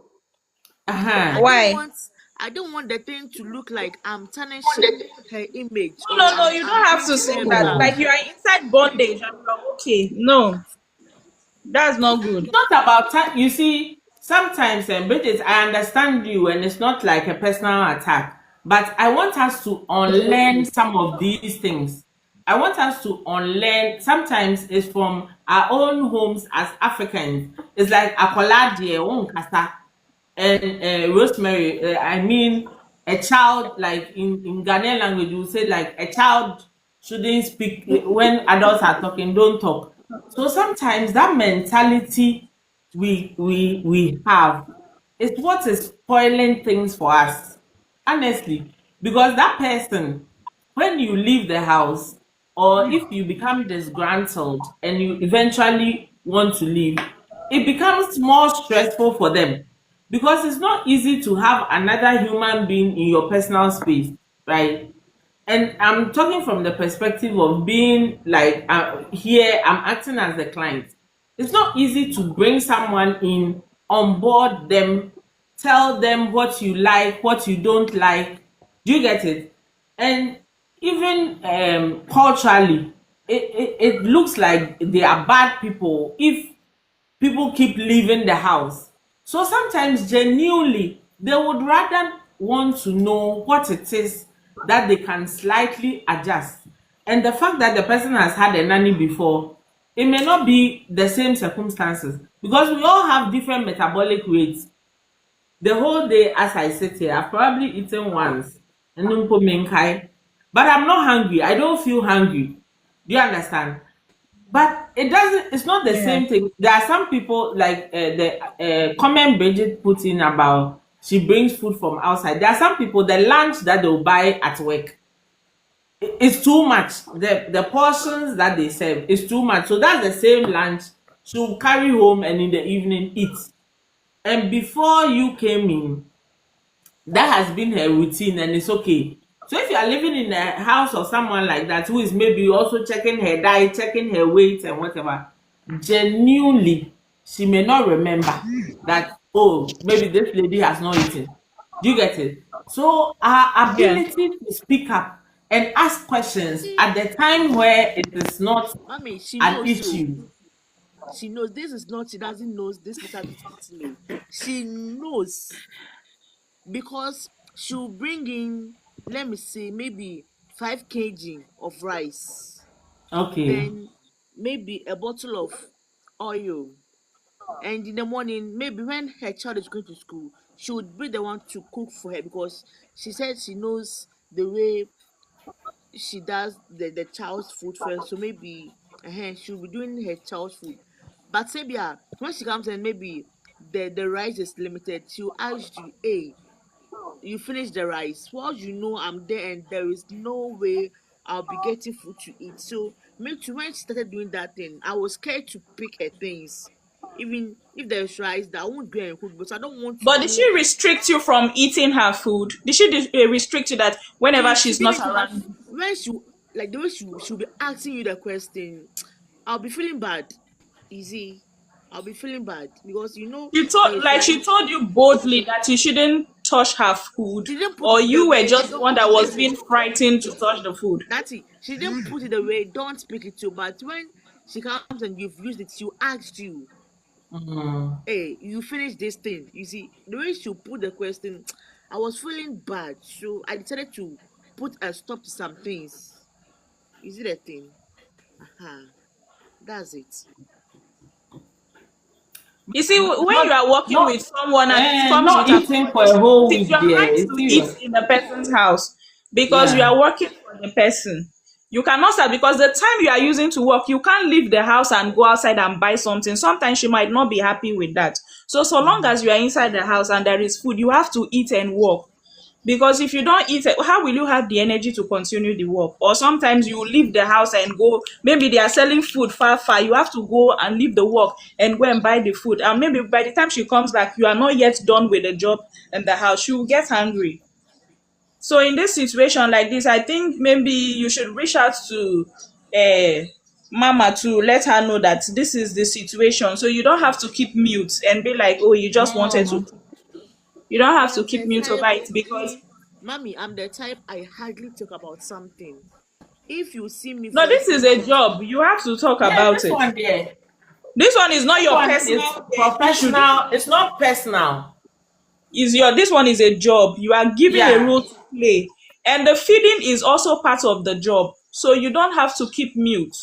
Uh-huh. I didn't Why? want I don't want the thing to look like I'm tarnishing her image, or No, I'm you don't I'm have to bringing say her that. down. No. Like you are inside bondage and you're okay. No, that's not good. It's not about time. You see, sometimes, Bridget, I understand you, and it's not like a personal attack. But I want us to unlearn some of these things. I want us to unlearn. Sometimes it's from our own homes as Africans. It's like akoladiye kasa and Rosemary. I mean, a child, like in Ghanaian language, you say like a child shouldn't speak when adults are talking. Don't talk. So sometimes that mentality we have is what is spoiling things for us, honestly, because that person, when you leave the house or if you become disgruntled and you eventually want to leave, it becomes more stressful for them because it's not easy to have another human being in your personal space, right? And I'm talking from the perspective of being like here, I'm acting as the client. It's not easy to bring someone in, on board them, tell them what you like, what you don't like. Do you get it? And even culturally, it looks like they are bad people if people keep leaving the house. So sometimes genuinely they would rather want to know what it is that they can slightly adjust. And the fact that the person has had a nanny before, it may not be the same circumstances because we all have different metabolic rates. The whole day as I sit here, I've probably eaten once, and but I'm not hungry. I don't feel hungry. Do you understand? But it doesn't. It's not the Yeah. same thing. There are some people like the comment Bridget put in about she brings food from outside. There are some people the lunch that they'll buy at work. it's too much. The portions that they serve is too much. So that's the same lunch she'll carry home and in the evening eat. And before you came in, that has been her routine and it's okay. So if you are living in a house of someone like that who is maybe also checking her diet, checking her weight and whatever, genuinely, she may not remember that, oh, maybe this lady has not eaten. Do you get it? So our Yeah. ability to speak up and ask questions See, at the time where it is not mommy, she an knows so. issue. She knows this is not, she doesn't know this person is eating. No. She knows because she'll bring in, let me say, maybe 5 kg of rice, Okay. then maybe a bottle of oil. And in the morning, maybe when her child is going to school, she would be the one to cook for her because she said she knows the way she does the child's food first. So maybe she'll be doing her child's food. But say yeah, when she comes and maybe the rice is limited, she'll ask you, hey, you finish the rice. Well, you know I'm there and there is no way I'll be getting food to eat. So me too, when she started doing that thing, I was scared to pick her things. Even if there's rice that I won't go and cook, but I don't want to But did go. she restrict you from eating her food? Did she restrict you that whenever She she's not didn't, but around? when she, like the way she'll be asking you the question, I'll be feeling bad. Easy. I'll be feeling bad because She there told, is like, she rice. told you boldly that you shouldn't touch her food, She didn't put or it the you were way. She just the don't one that was listen. being frightened to touch the food. That's it. She didn't put it away. Don't speak it to. But when she comes and you've used it, she'll ask you, Mm. "Hey, you finished this thing?" You see, the way she put the question, I was feeling bad, so I decided to put a stop to some things. Is it a thing? Uh-huh. That's it. You see, when you Not, are working not, with someone and it comes with not a eating for a condition, whole it is week your there. right It's to eat serious. in the person's house because you Yeah. are working for the person. You cannot start because the time you are using to work, you can't leave the house and go outside and buy something. Sometimes she might not be happy with that. So long as you are inside the house and there is food, you have to eat and work. Because if you don't eat, how will you have the energy to continue the work? Or sometimes you leave the house and go, maybe they are selling food far, far. You have to go and leave the work and go and buy the food. And maybe by the time she comes back, you are not yet done with the job in the house. She will get hungry. So in this situation like this, I think maybe you should reach out to mama to let her know that this is the situation. So you don't have to keep mute and be like, oh, you just wanted to. Mm. You don't have to I'm keep the mute over type, it because see, mommy, I'm the type I hardly talk about something. If you see me no, this voicing is a out, job. You have to talk Yeah, about this it. one there. This one is not This your one is personal issue. This professional. one It's not personal. is your. This one is a job. You are given a Yeah. role to play, and the feeding is also part of the job. So you don't have to keep mute.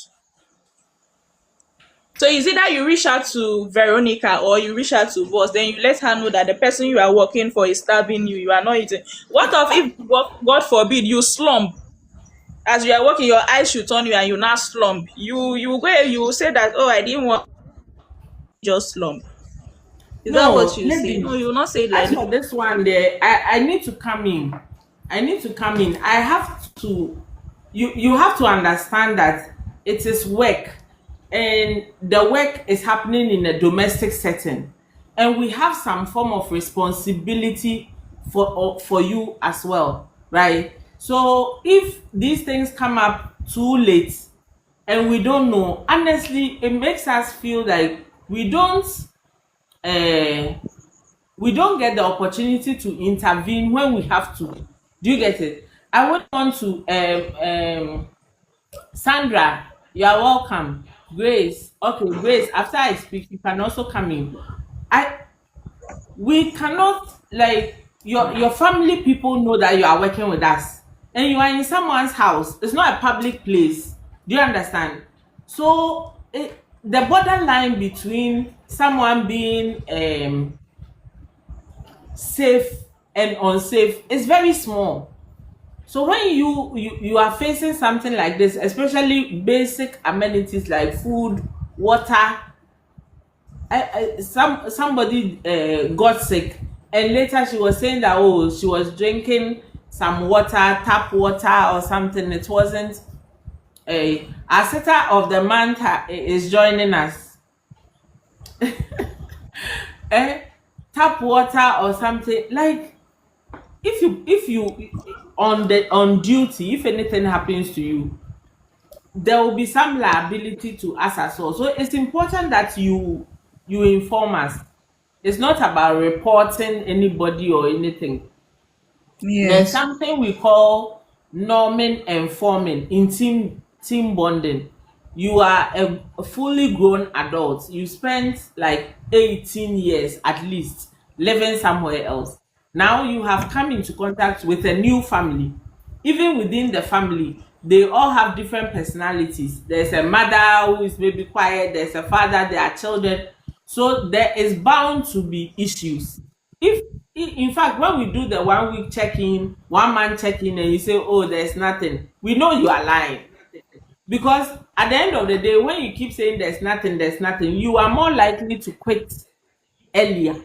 So it's either you reach out to Veronica or you reach out to boss, then you let her know that the person you are working for is starving you. You are not eating. What of if God forbid you slump as you are working, your eyes should turn you and you now slump. You will say that, oh, I didn't want just slump. Is that what No, you say? No, ladies. you will not say it like As that. for this one there, I need to come in. I need to come in. I have to. You have to understand that it is work, and the work is happening in a domestic setting, and we have some form of responsibility for you as well, right? So if these things come up too late and we don't know, honestly, it makes us feel like uh, we don't get the opportunity to intervene when we have to. Do you get it? I would want to Sandra, you are welcome. Grace, okay, Grace, after I speak, you can also come in. I We cannot, like, your family people know that you are working with us and you are in someone's house. It's not a public place. Do you understand? So the borderline between someone being safe and unsafe is very small. So when you are facing something like this, especially basic amenities like food, water, somebody got sick and later she was saying that, oh, she was drinking some water, tap water or something. It wasn't a our setter of the month is joining us. eh, Tap water or something like if you on duty, if anything happens to you, there will be some liability to us as well. So it's important that you inform us. It's not about reporting anybody or anything. There's Yes. something we call norming and forming in team bonding. You are a fully grown adult. You spent like 18 years at least living somewhere else. Now you have come into contact with a new family. Even within the family, they all have different personalities. There's a mother who is maybe quiet, there's a father, there are children. So there is bound to be issues. If in fact, when we do the 1 week check-in, 1 month check-in, and you say, oh, there's nothing, we know you are lying. Because at the end of the day, when you keep saying there's nothing, you are more likely to quit earlier.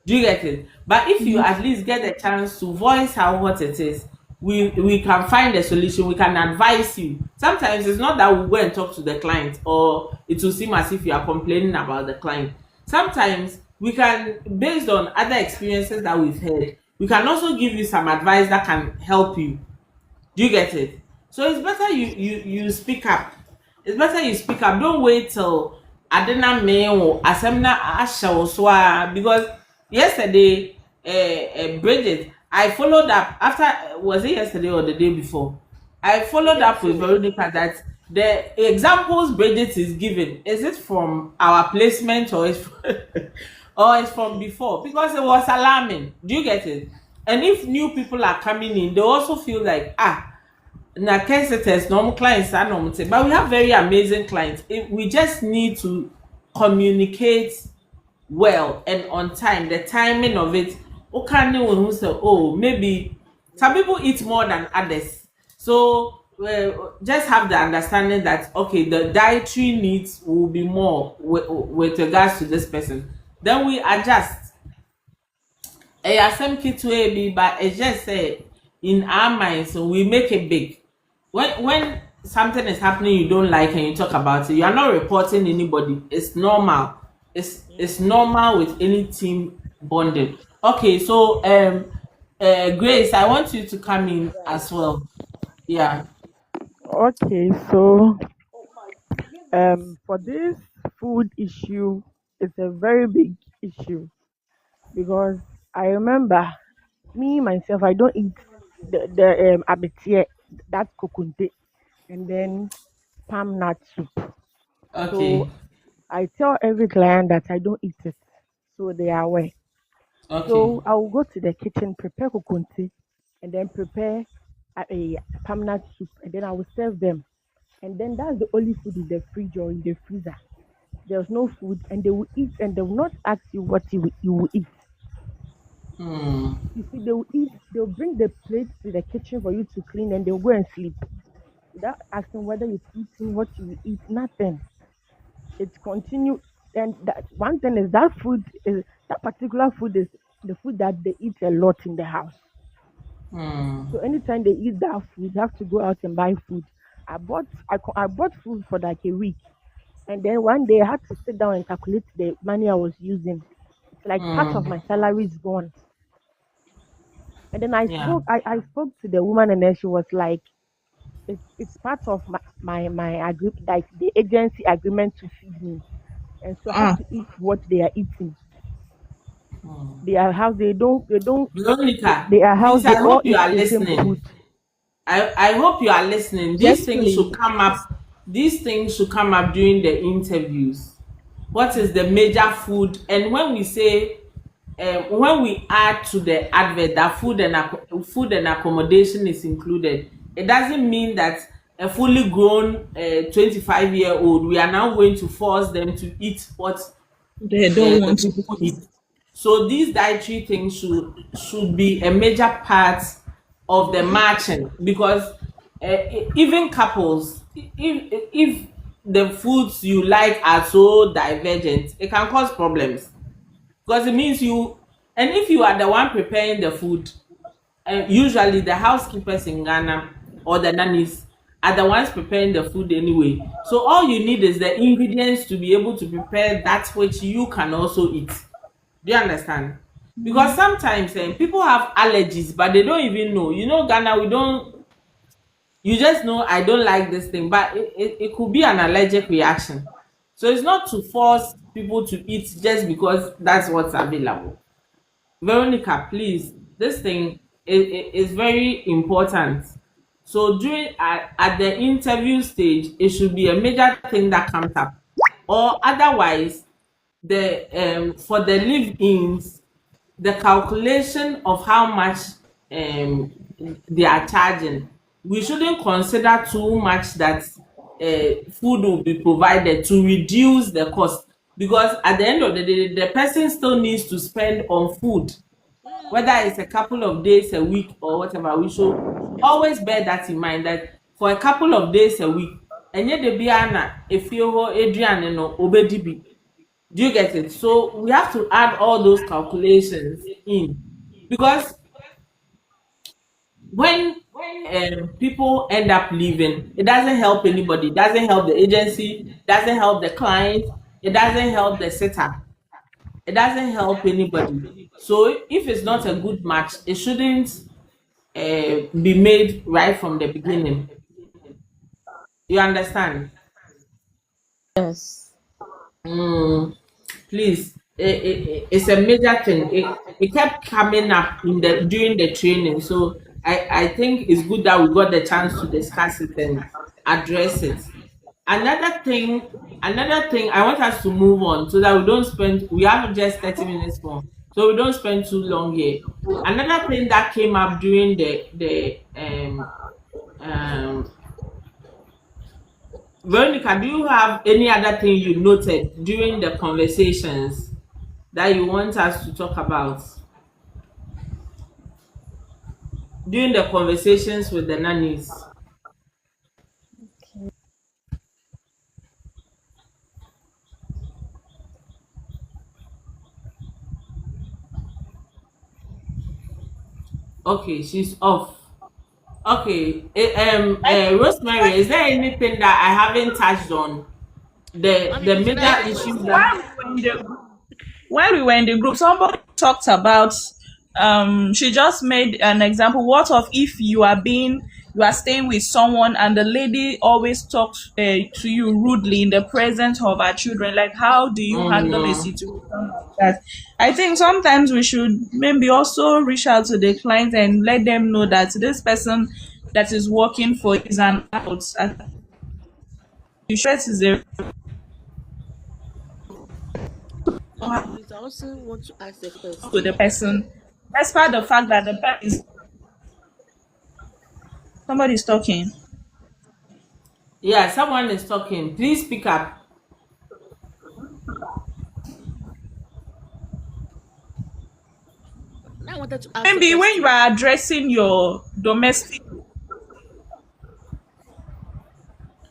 Do you get it? But if you at least get a chance to voice out what it is, we can find a solution. We can advise you. Sometimes it's not that we go and talk to the client, or it will seem as if you are complaining about the client. Sometimes we can, based on other experiences that we've had, we can also give you some advice that can help you. Do you get it? So it's better you speak up. It's better you speak up. Don't wait till adena me or asemna asha oswa, because yesterday Bridget, I followed up after, was it yesterday or the day before? I followed up with Veronica that the examples Bridget is giving, is it from our placement or is or it's from before? Because it was alarming. Do you get it? And if new people are coming in, they also feel like, na cases normal clients are normal, but we have very amazing clients. We just need to communicate well and on time. The timing of it. Okay, who say, oh, maybe some people eat more than others. So just have the understanding that okay, the dietary needs will be more with regards to this person. Then we adjust. Some kids will be, but it's just say in our minds, so we make it big. When something is happening you don't like and you talk about it, you are not reporting anybody. It's normal. It's normal with any team bonding. Okay, so Grace, I want you to come in as well. Yeah. Okay, so for this food issue, it's a very big issue because I remember me myself, I don't eat the abetie, that's kokunte, and then palm nut soup. So Okay. I tell every client that I don't eat it, so they are aware. Okay. So I will go to the kitchen, prepare kokunte, and then prepare a palm nut soup, and then I will serve them. And then that's the only food in the fridge or in the freezer. There's no food, and they will eat, and they will not ask you what you will eat. Hmm. You see, they will eat. They'll bring the plates to the kitchen for you to clean, and they'll go and sleep without asking whether you've eaten what you will eat. Nothing. It's continue. And that one thing is that particular food is the food that they eat a lot in the house. Hmm. So anytime they eat that food, they have to go out and buy food. I bought food for like a week, and then one day I had to sit down and calculate the money I was using. It's like part of Hmm. my salary is gone. And then Yeah. I spoke to the woman, and then she was like, it's part of my like the agency agreement to feed me, and so I have Ah, to eat what they are eating. They are house they don't Veronica, they are house please, they I all hope you eat are the same listening. food. I hope you are listening. Yes, These things please. should come up. These things should come up during the interviews. What is the major food? And when we say, when we add to the advert that food and accommodation is included, it doesn't mean that a fully grown 25-year-old, we are now going to force them to eat what they don't the want to people eat. eat. So these dietary things should be a major part of the matching, because even couples, if the foods you like are so divergent, it can cause problems, because it means you, and if you are the one preparing the food usually the housekeepers in Ghana or the nannies are the ones preparing the food anyway. So all you need is the ingredients to be able to prepare that which you can also eat. Do you understand? Because sometimes people have allergies, but they don't even know. You know, Ghana, we don't. You just know I don't like this thing, but it could be an allergic reaction. So it's not to force people to eat just because that's what's available. Veronica, please, this thing is very important. So during at the interview stage, it should be a major thing that comes up, or otherwise, the for the live-ins, the calculation of how much um they are charging, we shouldn't consider too much that food will be provided to reduce the cost, because at the end of the day the person still needs to spend on food, whether it's a couple of days a week or whatever. We should always bear that in mind, that for a couple of days a week, enye de bia na efie ho aduane no obedi bi. Do you get it? So we have to add all those calculations in, because when people end up leaving, it doesn't help anybody. It doesn't help the agency. Doesn't help the client. It doesn't help the sitter. It doesn't help anybody. So if it's not a good match, it shouldn't be made right from the beginning. You understand? Yes. Mm, please, it's a major thing. It kept coming up in the during the training, so I think it's good that we got the chance to discuss it and address it. Another thing, another thing, I want us to move on so that we don't spend. We have just 30 minutes more, so we don't spend too long here. Another thing that came up during the um Veronica, do you have any other thing you noted during the conversations that you want us to talk about? During the conversations with the nannies? Okay, she's off. Okay, Rosemary, is there anything that I haven't touched on? Mommy, The please, can I ask major a issues question? that. While we were in the group, somebody talked about she just made an example. What of if you are staying with someone and the lady always talks to you rudely in the presence of her children? Like, how do you handle a Mm, situation like that? I think sometimes we should maybe also reach out to the client and let them know that this person that is working for is an out. You stress is a Mommy, please, I also want to ask a to the question. person, despite the fact that the person is somebody is talking. yeah, someone is talking. Please speak up. Now I wanted to ask a Maybe when you question. are addressing your domestic,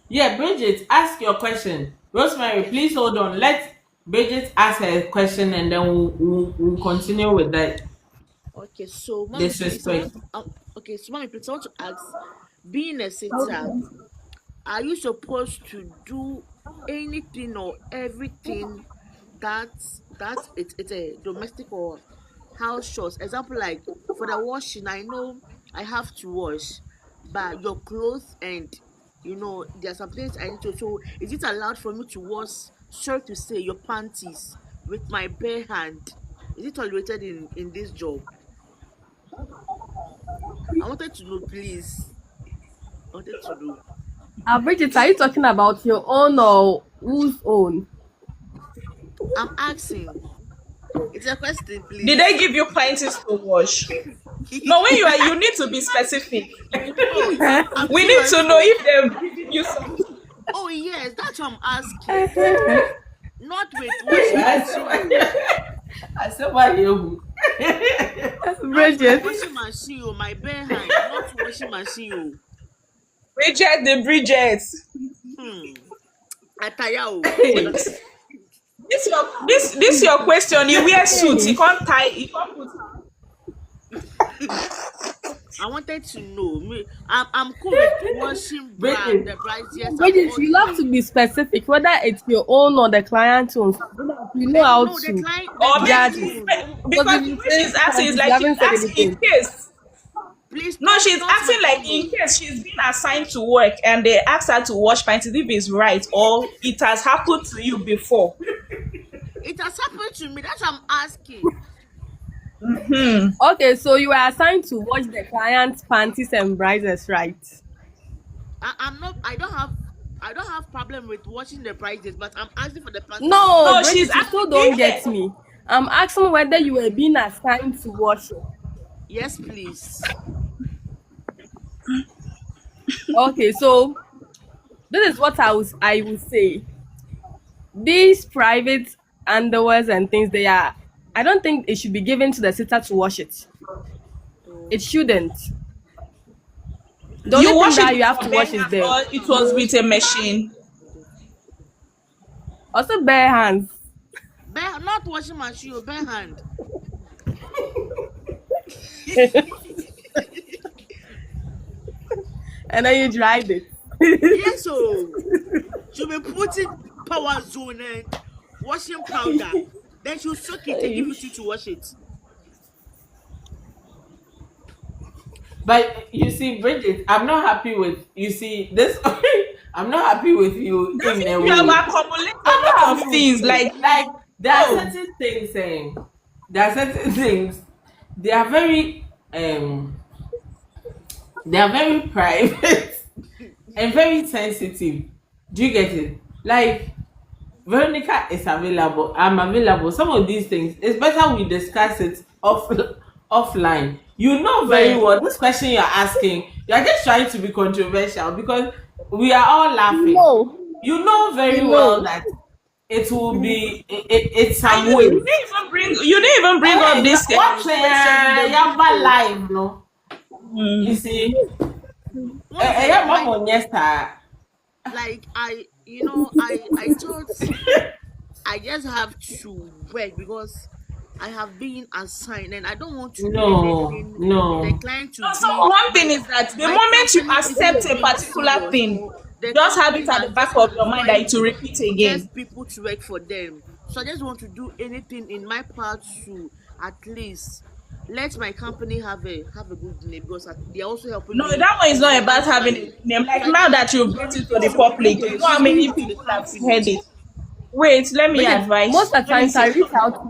Yeah, Bridget, ask your question. Rosemary, Okay, please hold on. Let Bridget ask her question and then we'll continue with that okay. So, mommy, please, disrespect. okay. So, mommy, please, I want to ask. Being a sitter, are you supposed to do anything or everything it's a domestic or house chores? Example, like for the washing, I know I have to wash, but your clothes and there are some things I need to. So is it allowed for me to wash, sorry to say, your panties with my bare hand? Is it tolerated in this job? I wanted to know, please. I wanted to know. Bridget, are you talking about your own or whose own? I'm asking. It's a question, did they please. give you panties to wash? No, when you need to be specific. Oh, I'm We need to serious. know Oh, if they've given you some. oh yes, that's what I'm asking. Not with washing machine, oh. I said, why you? Not with Bridget. washing machine, oh. My bare hand, not washing machine, oh. Bridget the Bridget. Hmm. Ataya, oh. This your question. You wear suit. You can't tie. You can't put. I wanted to know. I'm cool with washing Bridget, the brides. Yes, But I'm you have okay. to be specific, whether it's your own or the client's own. So that you know And how no, to the Or judge client's it. maybe own. Because because if the you way say she's asking is you like she's haven't said asking in anything. case. Please, No, she's not my asking like own. in No. case she's been assigned to work and they ask her to wash pints if it's right or it has happened to you before. It has happened to me. That's what I'm asking. Okay, so you were assigned to wash the client's panties and brazers, right? I'm not. I don't have problem with washing the prices, but I'm asking for the panties No, too. No, she's Bridget, you asking still in don't get case. me. I'm asking whether you were being assigned to wash it. Yes, please. Okay, so this is what I would say. These private underwears and things, they are. I don't think it should be given to the sitter to wash it. It Oh, shouldn't. The You only thing wash it that you with have your to bare wash is hands the or it was with a machine. also bare hands, not washing my shoe, bare hand. and then you dried it. Yes, so she'll be putting power zone and washing powder. Then she'll soak it and give it to you to wash it. but you see, Bridget, I'm not happy with you see this. I'm not happy with you That in means a you have way. accumulated I'm a not lot happy of with things. you. Like, Like there are oh, certain things saying there are certain things they are very they are very private and very sensitive. Do you get it? Like Veronica is available. I'm available. Some of these things, it's better we discuss it offline. You know very Where well this question you're asking, you're just trying to be controversial because we are all laughing. no, You know very well no. that it will be it's and some ways. you didn't even bring up Hey, this what question in the group. yaba live no? You Mm. see, One day, yeah, mama, yes, sir. like I thought I just have to work because I have been assigned and I don't want to do No, anything. The no. client to No, so be one thing is that the my moment you company accept isn't a being particular serious, thing, or the just have company it at the has just back of your mind that assigned it will repeat again. just people to work for them. So I just want to do anything in my part to at least let my company have a good name because they're also helping No, me that one is not about having a financially. good name. Like So I now just want that to you've brought it to the bring public, a you know how good many name to the people have company. heard it. Wait, let me Bridget, most advise. of the Let me times I say reach something. out to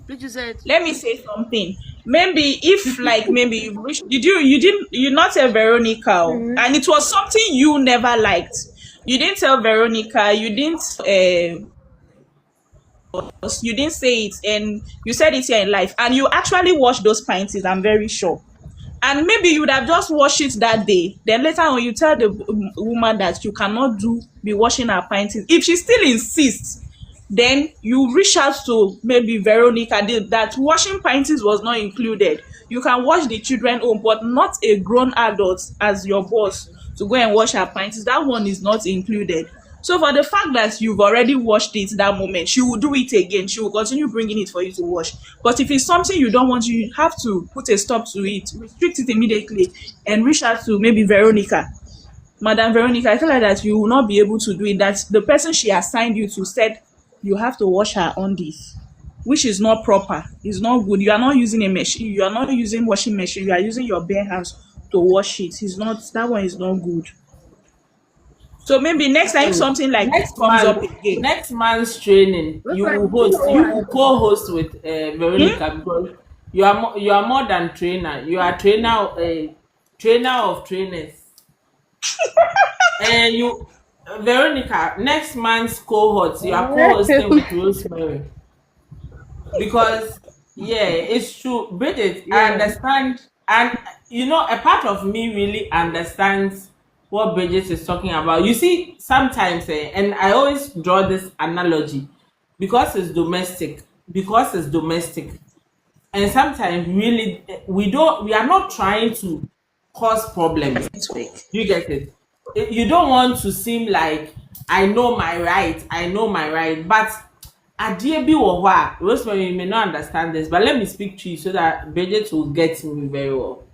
Which you said, Let me say something. Maybe if like maybe you've reached, you not tell Veronica, and it was something you never liked. You didn't tell Veronica. You didn't say it, and you said it here in life, and you actually washed those pints. I'm very sure. And maybe you would have just washed it that day. Then later on, you tell the woman that you cannot be washing her pints. If she still insists, then you reach out to maybe Veronica that washing pints was not included. You can wash the children home, but not a grown adult as your boss to go and wash her pints. That one is not included. So for the fact that you've already washed it that moment, she will do it again. She will continue bringing it for you to wash. But if it's something you don't want, you have to put a stop to it, restrict it immediately, and reach out to maybe Veronica. Madam Veronica, I tell her that you will not be able to do it. That the person she assigned you to said you have to wash her on this, which is not proper. It's not good. You are not using a machine. You are not using washing machine. You are using your bare hands to wash it. It's not that one is not good. So maybe next time So something like this comes up again. next month's training, you will co-host with Hmm? Veronica because you are more than trainer. You are trainer of trainers, and you Veronica next month's cohort you are co-hosting with Rosemary because yeah, it's true. Bridget, I yeah. understand, and you know, a part of me really understands what Bridget is talking about. You see, sometimes, and I always draw this analogy because it's domestic, because it's domestic, and sometimes really we are not trying to cause problems. Network. You get it? You don't want to seem like I know my right, but adeɛ bi wɔ hɔ a Rosemary, you may not understand this, but let me speak to you so that Bridget will get me very well.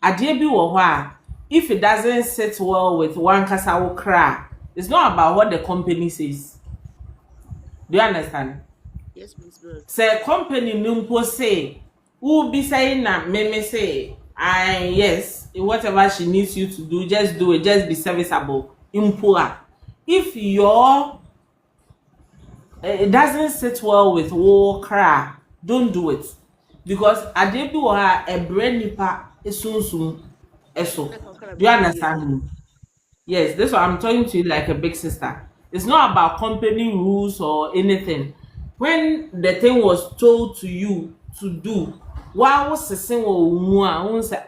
Adeɛ bi wɔ hɔ a if it doesn't sit well with one kasa wo kra, it's not about what the company says. Do you understand? Yes, please, good. Say company no mpo say who be saying na me say yes, whatever she needs you to do, just do it, just be serviceable. Impoa. If your it doesn't sit well with wo kra, don't do it. Because adeɛ bi wɔ ha ɛbrɛ nipa esunsum eso. Do you understand me? Yes, this one I'm talking to you like a big sister. It's not about company rules or anything. When the thing was told to you to do, why was the thing say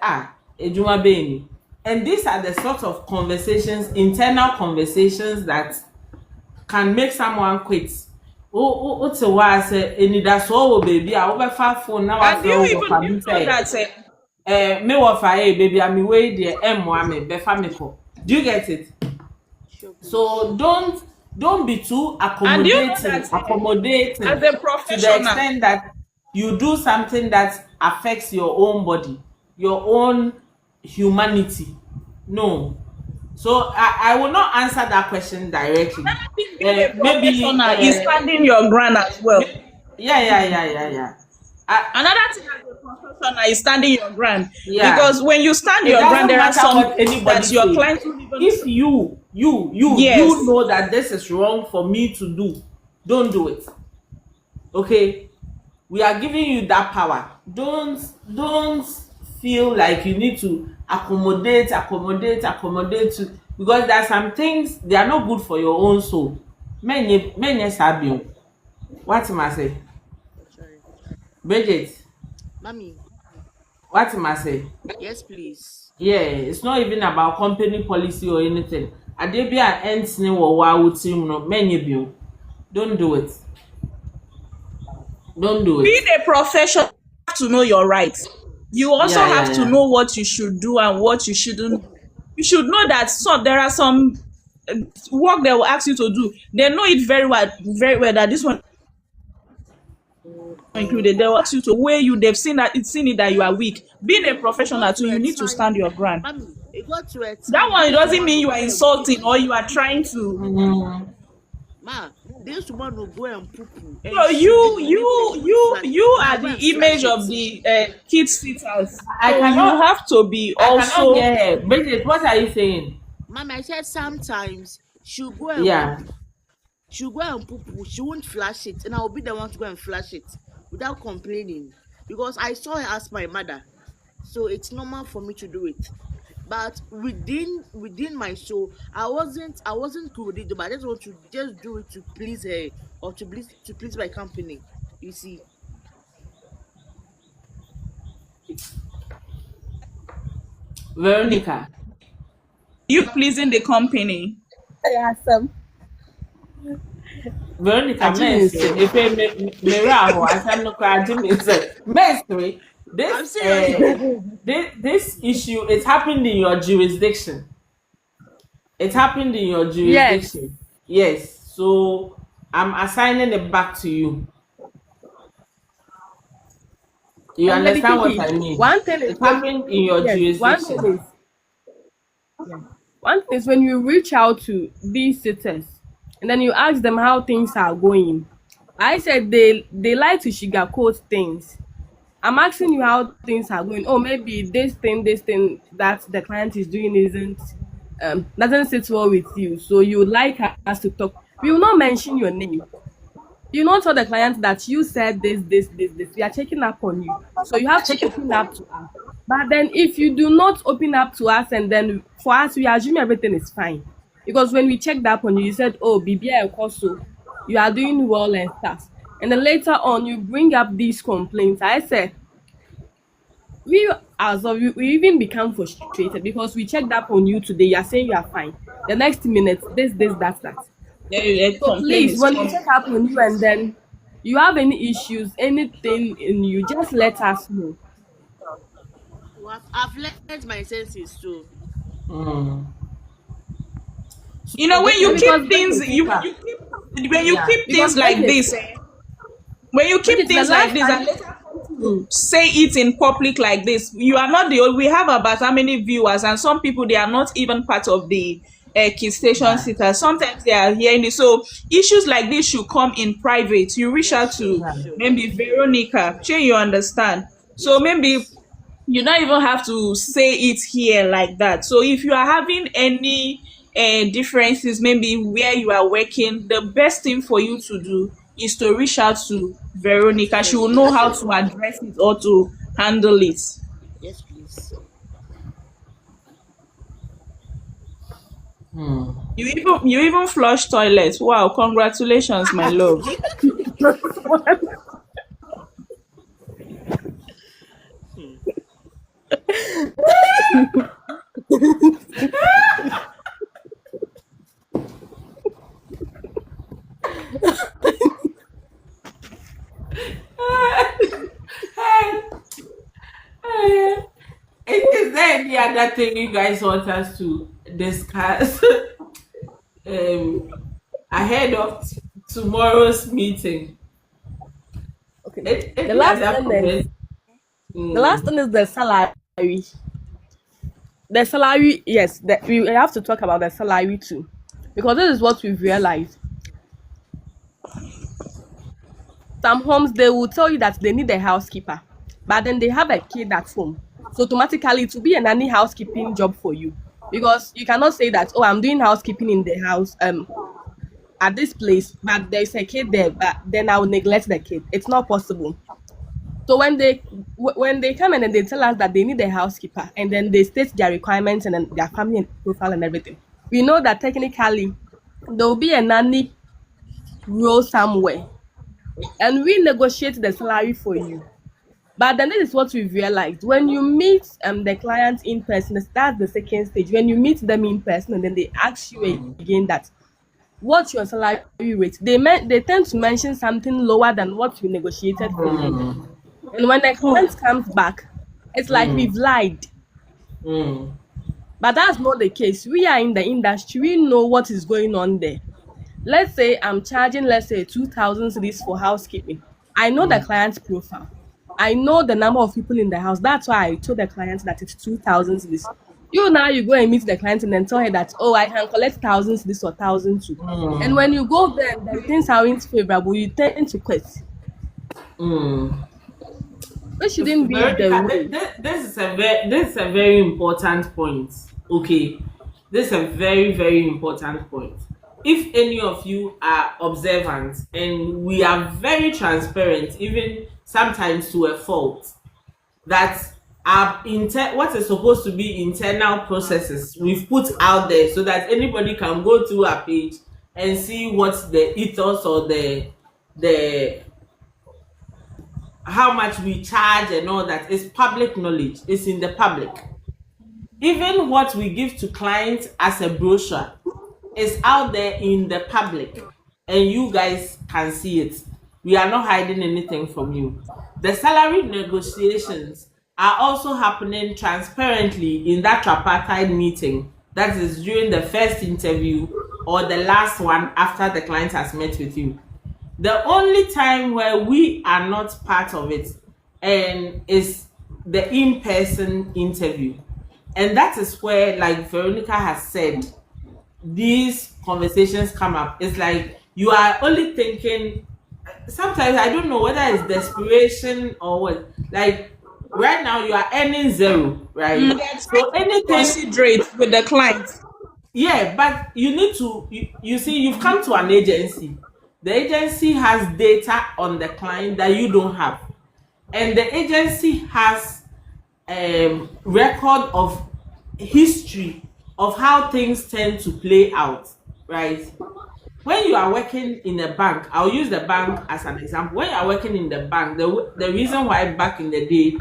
ejuma beni? And these are the sort of conversations, internal conversations that can make someone quit. What's a why say any that's all baby? I over far phone now. I And do you feel even you know that me what fire baby? I'm way the M1 be family. Do you get it? Sure, please. So don't be too And do you know accommodating, that, accommodating as a to the professional, extent that you do something that affects your own body, your own humanity. No. So I will not answer that question directly. being a Maybe professional is standing your ground as well. yeah. Another thing as a professional is standing your ground. Yeah. Because when you stand It your doesn't ground, there are matter some what things anybody that your says. clients will even If you Yes. know that this is wrong for me to do, don't do it. Okay, we are giving you that power. Don't feel like you need to accommodate to, because there are some things they are not good for your own soul. Many sabio. What am I say? Sorry. Bridget, Mommy, what am I say? yes, please. Yeah, it's not even about company policy or anything. Adebia ends ni wo wa wutim no menye bio. Don't do it. Don't do being it. a professional, you have to know your rights. You also have to Yeah. know what you should do and what you shouldn't. You should know that there are some work they will ask you to do. They know it very well that this one included. They will ask you to weigh you. They've seen it that you are weak. Being a It professional got too, to you a need to time, stand your ground. Mommy, it got to a That time. one, it This doesn't woman mean will you go are and poo insulting poo. or you are trying to. Mm-hmm. Ma, this woman will go and poo poo, and So she'll be leaving the flat. you Ma, are go and the flash image it. of the kids sitters. I So you cannot have to be I cannot also. get her. Bridget, what are you saying? Mommy, I said sometimes she'll go and poo Yeah. poo. She'll go and poo poo. She won't flash it, and I'll be the one to go and flash it without complaining, because I saw her as my mother. So it's normal for me to do it. But within my soul, I wasn't cool with it, but I just want to just do it to please her, or to please my company. You see. Veronica. You pleasing the company. Yeah, some. Veronica Ajimi Mestre. so. If me raho, asam no kra Ajimi say. Mestre, I'm serious. this issue it happened in your jurisdiction. It happened in your Yes. jurisdiction. Yes. So I'm assigning it back to you. You And Lady understand what Kiki, I mean? one thing is It when happened in your yes, one thing jurisdiction. is one thing is when you reach out to these sitters and then you ask them how things are going. I said they like to sugarcoat things. I'm asking you how things are going. Oh, maybe this thing that the client is doing isn't doesn't sit well with you. So you would like us to talk. We will not mention your name. You not tell the client that you said this. We are checking up on you. So you have to open up to us. But then if you do not open up to us and then for us, we assume everything is fine. Because when we checked up on you, you said, oh, BBI so you are doing well and stuff. And then later on, you bring up these complaints. I said, we as of we even become frustrated because we checked up on you today. You are saying you are fine. The next minute, that. A So complaint please, is when we coming. check up on you and then you have any issues, anything in you, just let us know. So I've learned my senses too. Mm. You So know, when you this Because keep things, Bridget, when you yeah. keep because things like Bridget, this, when you keep Bridget, the things like last this, and time, later come to to say it in public like this. You are not the only, we have about how many viewers, and some people, they are not even part of the KIDE Station Yeah. sitters. Sometimes they are hearing it. So issues like this should come in private. You reach out to Yeah. maybe Veronica, sure you understand. So Yes, maybe please. you don't even have to say it here like that. So if you are having any differences, maybe where you are working, the best thing for you to do is to reach out to Veronica. She will know how to address it or to handle it. Yes, please. Hmm. You even flush toilets. Wow, congratulations, my love. Hmm. Is there any other thing you guys want us to discuss um, ahead of tomorrow's meeting? Okay. The Any last other thing is comment? the last Mm. thing is the salary. The salary, yes, we have to talk about the salary too, because this is what we've realized. Some homes they will tell you that they need a housekeeper, but then they have a kid at home, so automatically it will be a nanny housekeeping job for you, because you cannot say that, oh, I'm doing housekeeping in the house at this place, but there's a kid there, but then I will neglect the kid. It's not possible. So when they come in and they tell us that they need a housekeeper, and then they state their requirements and then their family profile and everything, we know that technically there will be a nanny role somewhere, and we negotiate the salary for you. But then this is what we've realized: when you meet the client in person, that's the second stage. When you meet them in person, and then they ask you again that what's your salary rate, they tend to mention something lower than what we negotiated for you. Mm. And when the client comes back, it's like Mm. we've lied. Mm. But that's not the case. We are in the industry. We know what is going on there. Let's say I'm charging, let's say, 2,000 cedis for housekeeping. I know the Mm. client's profile. I know the number of people in the house. That's why I told the client that it's 2,000 cedis. You now you go and meet the client and then tell her that, oh, I can collect thousands this or thousand two. And Mm. when you go there and the things aren't favorable, you tend to quit. Mm. It shouldn't be the Veronica, way. this is a very important point. Okay, this is a very very important point. If any of you are observant and we are very transparent, even sometimes to a fault, that what is supposed to be internal processes we've put out there so that anybody can go to our page and see what the ethos or the how much we charge and all that is public knowledge. It's in the public. Even what we give to clients as a brochure is out there in the public, and you guys can see it. We are not hiding anything from you. The salary negotiations are also happening transparently in that tripartite meeting, that is during the first interview or the last one after the client has met with you. The only time where we are not part of it and is the in-person interview, and that is where, like Veronica has said, these conversations come up. It's like you are only thinking, sometimes I don't know whether it's desperation or what. Like right now you are earning zero, right? They are trying So to be anything, considerate with the client. yeah, but you need to, you see, you've come to an agency. The agency has data on the client that you don't have, and the agency has record of history of how things tend to play out, right? When you are working in a bank, I'll use the bank as an example. When you are working in the bank, the reason why back in the day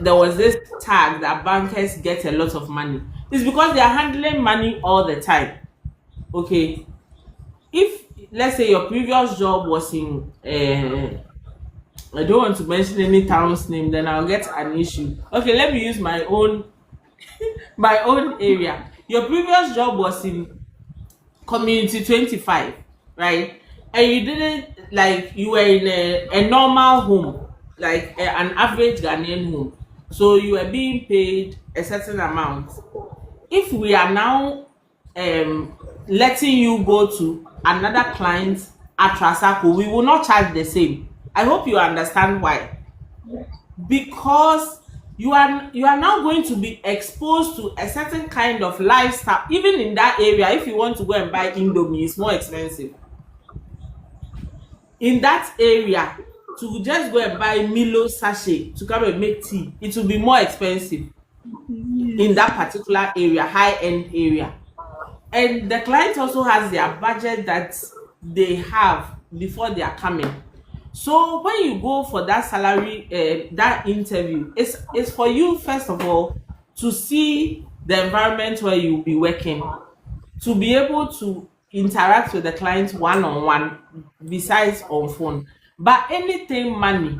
there was this tag that bankers get a lot of money is because they are handling money all the time. Okay, if let's say your previous job was in I don't want to mention any town's name, then I'll get an issue. Okay, let me use my own area. Your previous job was in community 25, right? And you didn't, like, you were in a normal home, like an average Ghanaian home. So you are being paid a certain amount. If we are now letting you go to another client at Trasaco, we will not charge the same. I hope you understand why. Because you are now going to be exposed to a certain kind of lifestyle. Even in that area, if you want to go and buy Indomie, it's more expensive. In that area, to just go and buy Milo sachet to come and make tea, it will be more expensive in that particular area, high-end area. And the client also has their budget that they have before they are coming. So when you go for that salary, that interview, it's for you, first of all, to see the environment where you'll be working, to be able to interact with the client one-on-one besides on phone. But anything money,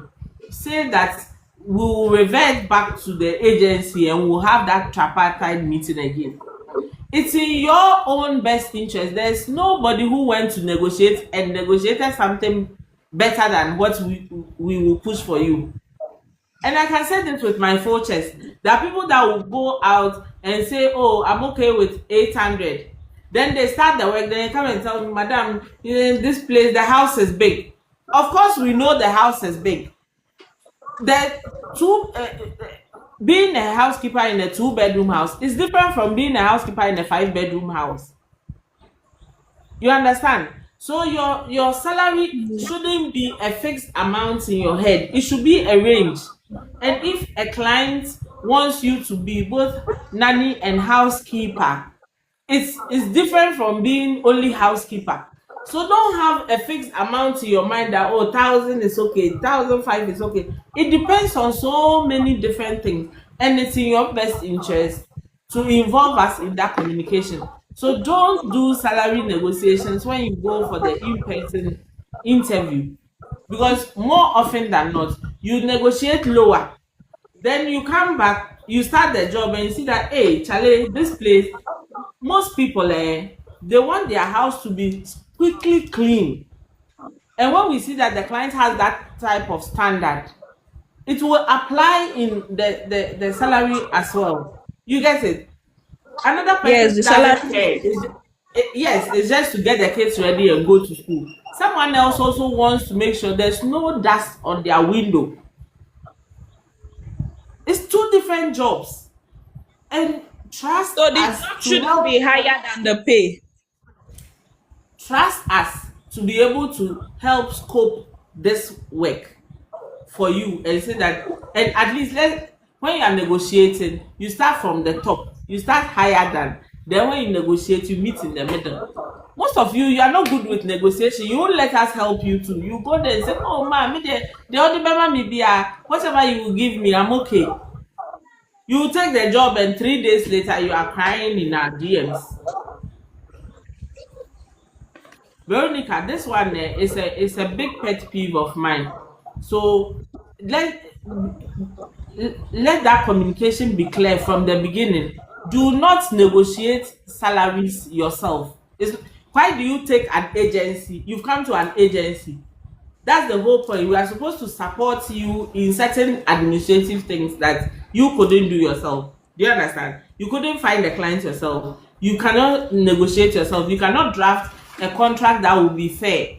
say that we will revert back to the agency and we'll have that tripartite meeting again. It's in your own best interest. There's nobody who went to negotiate and negotiated something better than what we will push for you. And I can say this with my full chest. There are people that will go out and say, oh, I'm okay with 800. Then they start the work, then they come and tell me, Madam, this place, the house is big. Of course, we know the house is big. Being a housekeeper in a 2-bedroom house is different from being a housekeeper in a 5-bedroom house. You understand? So your salary shouldn't be a fixed amount in your head. It should be a range. And if a client wants you to be both nanny and housekeeper, it's different from being only housekeeper. So don't have a fixed amount in your mind that 1,000 is okay, 1,005 is okay. It depends on so many different things, and it's in your best interest to involve us in that communication. So don't do salary negotiations when you go for the in-person interview, because more often than not, you negotiate lower. Then you come back, you start the job and you see that, hey, Charlie, this place, most people, they want their house to be quickly clean. And when we see that the client has that type of standard, it will apply in the salary as well. You get it? Another person Yes, the doesn't salary. care. Yes, it's just to get the kids ready and go to school. Someone else also wants to make sure there's no dust on their window. It's two different jobs. And trust So the us job to shouldn't help. be higher than the pay. Trust us to be able to help scope this work for you and say that, and at least when you are negotiating, you start from the top, you start higher than, then when you negotiate, you meet in the middle. Most of you are not good with negotiation. You won't let us help you too. You go there and say, oh man, the other member me be whatever you will give me, I'm okay. You take the job and 3 days later you are crying in our DMs. Veronica, this one is a big pet peeve of mine. So let that communication be clear from the beginning. Do not negotiate salaries yourself. Why do you take an agency? You've come to an agency. That's the whole point. We are supposed to support you in certain administrative things that you couldn't do yourself. Do you understand? You couldn't find a client yourself. You cannot negotiate yourself. You cannot draft a contract that will be fair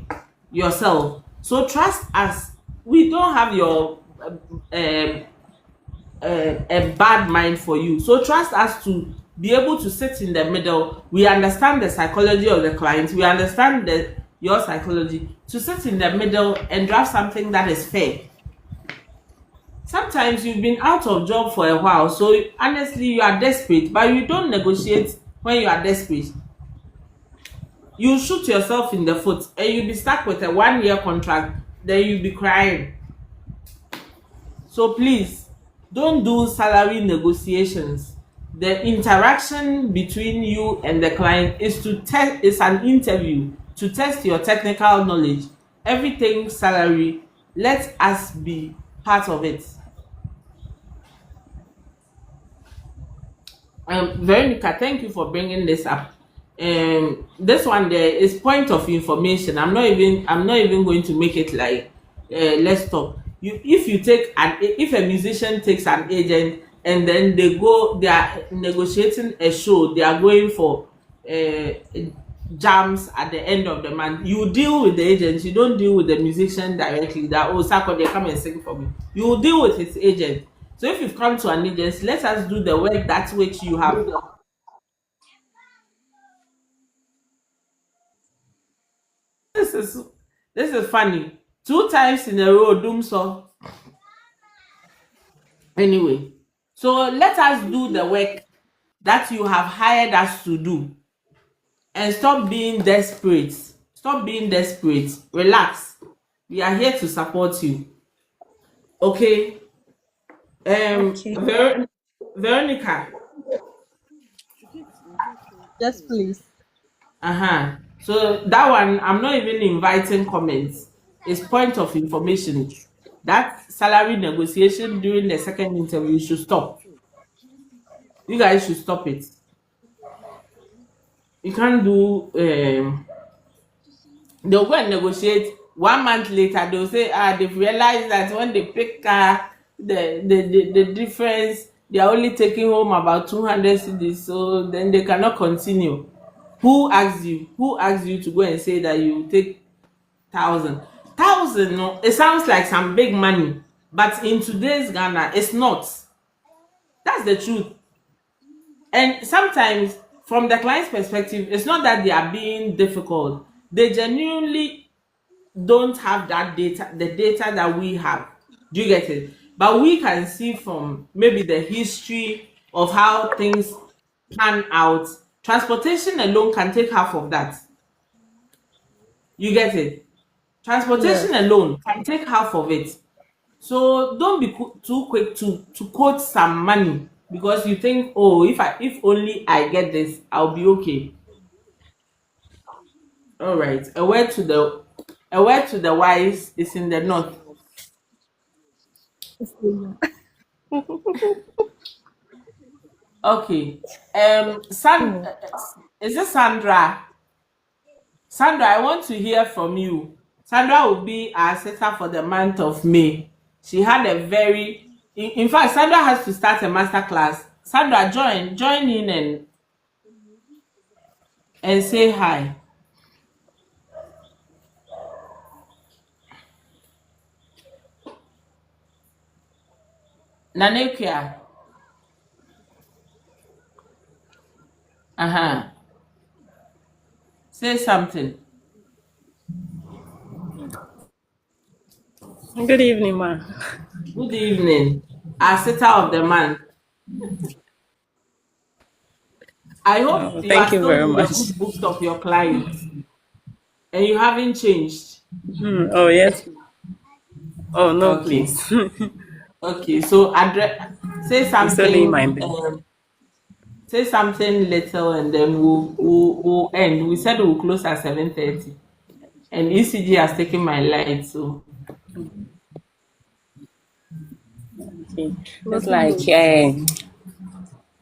yourself. So trust us. We don't have your a bad mind for you. So trust us to be able to sit in the middle. We understand the psychology of the client. We understand your psychology, to sit in the middle and draft something that is fair. Sometimes you've been out of job for a while, so honestly you are desperate, but you don't negotiate when you are desperate. You shoot yourself in the foot and you'll be stuck with a 1-year contract, then you'll be crying. So please, don't do salary negotiations. The interaction between you and the client is an interview to test your technical knowledge. Everything salary, let us be part of it. Veronica, thank you for bringing this up. This one there is point of information. I'm not even going to make it like let's talk. if you take an if a musician takes an agent and then they are negotiating a show, they are going for uh, jams at the end of the month, you deal with the agent, you don't deal with the musician directly that, oh Sako, they come and sing for me. You will deal with his agent. So if you've come to an agency, let us do the work that which you have done. This is this is funny. Two times in a row, doom so anyway. So let us do the work that you have hired us to do, and stop being desperate. Stop being desperate. Relax. We are here to support you. Okay. Okay. Veronica. Yes, please. Uh-huh. So that one, I'm not even inviting comments. It's point of information. That salary negotiation during the second interview should stop. You guys should stop it. You can't do they'll go and negotiate. 1 month later, they'll say, they've realized that when they pick car, the difference, they are only taking home about 200 cedis, so then they cannot continue. Who asked you? Who asked you to go and say that you take 1,000? No, it sounds like some big money, but in today's Ghana, it's not. That's the truth. And sometimes, from the client's perspective, it's not that they are being difficult. They genuinely don't have that data, the data that we have. Do you get it? But we can see from maybe the history of how things pan out. Transportation alone can take half of that. You get it? Transportation Yes. alone can take half of it. So don't be too quick to quote some money because you think, oh, if only I get this, I'll be okay. All right. A word to the wise is in the north. Okay. Hmm. Is it Sandra? Sandra, I want to hear from you. Sandra will be our sitter for the month of May. She had a very, in fact, Sandra has to start a master class. Sandra, join in and say hi. Nanekia, uh-huh. Say something. Good evening, ma. Good evening. Our sitter of the month. I hope Oh, you are thank you still very in the much. good books of your clients and you haven't changed. Oh, yes. Oh, no, Okay. please. Okay. So say I'm still doing something. my best. Say something little, and then we'll end. We said we'll close at 7:30, and ECG has taken my light. So Okay. It's Noted like, notes.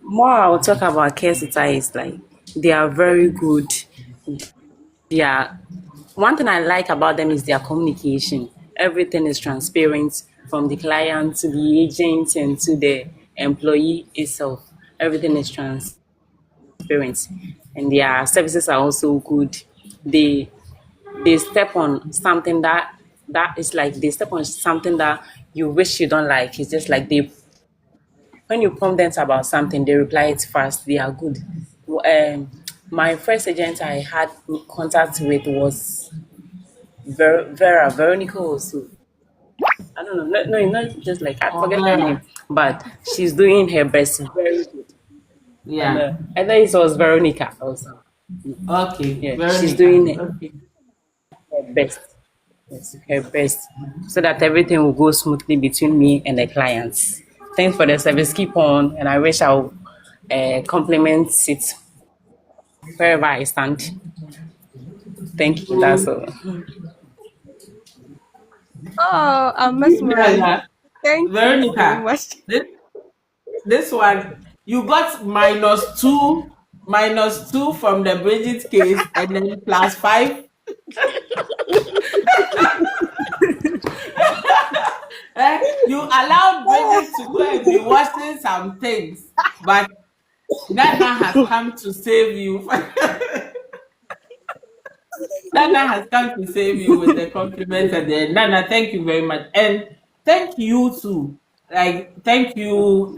more I will talk about CareStart is like, they are very good. They are, one thing I like about them is their communication. Everything is transparent from the client to the agent and to the employee itself. Everything is transparent. And their services are also good. They they step on something that is like they step on something that you wish you don't like. It's just like they when you prompt them about something, they reply it fast. They are good. My first agent I had contact with was Veronica also. I don't know. No, not just like I oh forget her name, Vera, but she's doing her best. Very good. And yeah, I think it was Veronica also. okay, Yeah, she's Veronica, doing okay, her best. Yes, her best, so that everything will go smoothly between me and the clients. Thanks for the service. Keep on, and I wish I'll compliment it wherever I stand. Thank you. That's good. all. Oh, I'm Yeah, mesmerized. yeah. Thank you so Veronica, much. this this one you got minus two from the Bridget case, and then plus five. You allowed Bridget to go and be washing some things, but Nana has come to save you. Nana has come to save you with the compliment at the end. Nana, thank you very much. And thank you too. Like, thank you,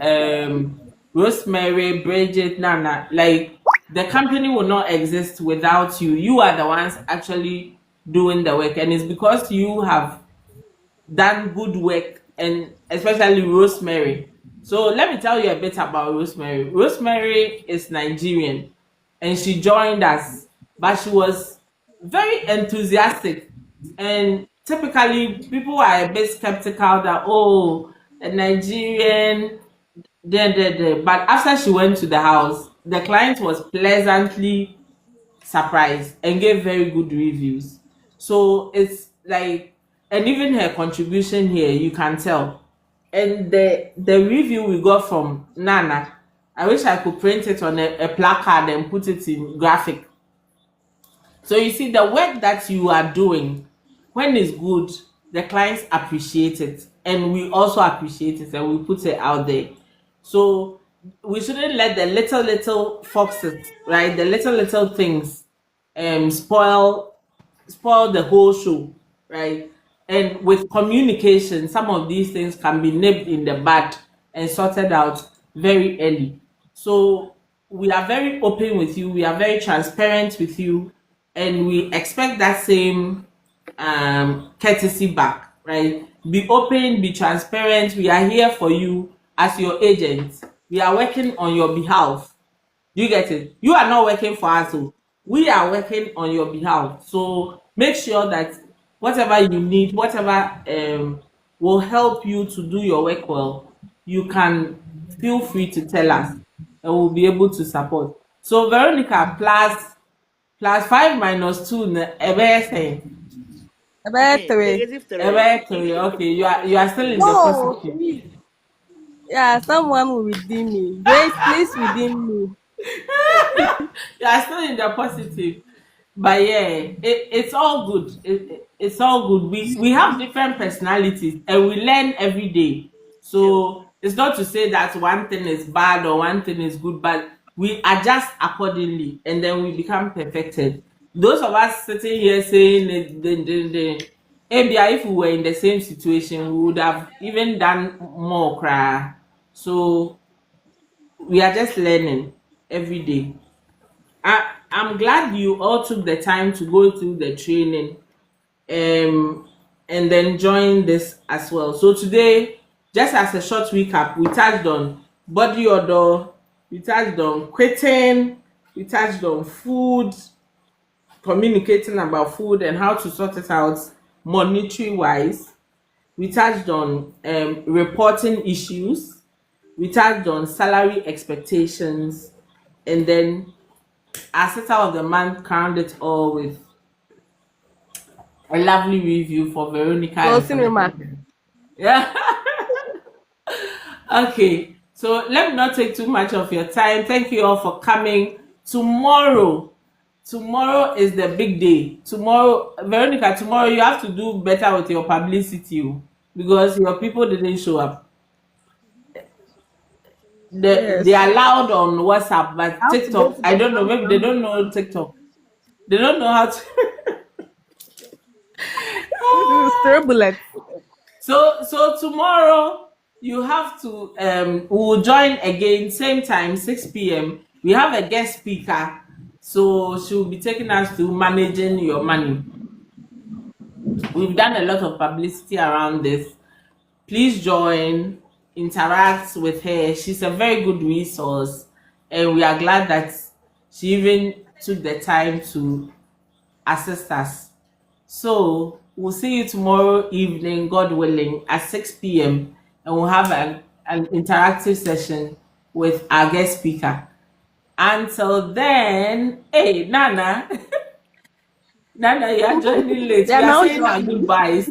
Rosemary, Bridget, Nana. Like, the company will not exist without you. You are the ones actually doing the work. And it's because you have done good work, and especially Rosemary. So let me tell you a bit about Rosemary. Rosemary is Nigerian and she joined us, but she was very enthusiastic. And typically, people are a bit skeptical that, oh, a Nigerian, but after she went to the house, the client was pleasantly surprised and gave very good reviews. So it's like, and even her contribution here, you can tell. And the review we got from Nana, I wish I could print it on a placard and put it in graphic. So you see, the work that you are doing, when it's good, the clients appreciate it, and we also appreciate it, and we put it out there. So we shouldn't let the little foxes, right? The little things, spoil the whole show, right? And with communication, some of these things can be nipped in the bud and sorted out very early. So we are very open with you, we are very transparent with you, and we expect that same courtesy back, right? Be open, be transparent. We are here for you as your agent. We are working on your behalf. Do you get it? You are not working for us, so we are working on your behalf. So make sure that whatever you need, whatever will help you to do your work well, you can feel free to tell us, and we'll be able to support. So Veronica, plus 5 minus 2 everything. About three. Negative 3. Everything. Okay, you are still in the No, positive. yeah, someone will redeem me. Grace, please redeem me. You are still in the positive. But yeah, it's all good. It's all good. We have different personalities and we learn every day. True. So it's not to say that one thing is bad or one thing is good, but we adjust accordingly and then we become perfected. Those of us sitting here saying maybe if we were in the same situation, we would have even done more cry. So we are just learning every day. I'm glad you all took the time to go through the training, and then join this as well. So today, just as a short recap, we touched on body odor, we touched on quitting, we touched on food, communicating about food and how to sort it out monetary wise. We touched on reporting issues. We touched on salary expectations, and then our setter of the month crowned it all with a lovely review for Veronica. Closing remark. Yeah. Okay. So let me not take too much of your time. Thank you all for coming. Tomorrow is the big day. Tomorrow, Veronica, tomorrow you have to do better with your publicity, because your people didn't show up. They Yes. are loud on WhatsApp, but I have to go TikTok, to I the don't know. Maybe they don't know TikTok. They don't know how to. It's turbulent. So tomorrow you have to we'll join again same time 6 p.m. We have a guest speaker, so she'll be taking us to managing your money. We've done a lot of publicity around this. Please join, interact with her. She's a very good resource, and we are glad that she even took the time to assist us. So we'll see you tomorrow evening, God willing, at 6 p.m. and we'll have an interactive session with our guest speaker. Until then, hey Nana, Nana, you are joining late. They are We are now saying our joining. goodbyes.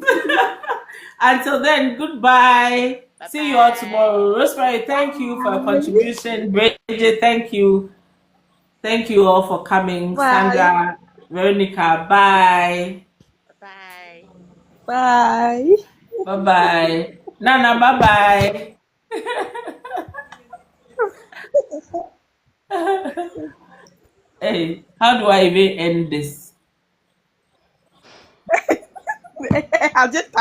Until then, goodbye. Bye See you all bye. tomorrow. Rosemary, thank you for your contribution. Bridget, thank you. Thank you all for coming. Bye. Sandra, Veronica, bye. Bye bye. Bye. Bye bye. Nana, bye bye. Hey, how do I even end this? I just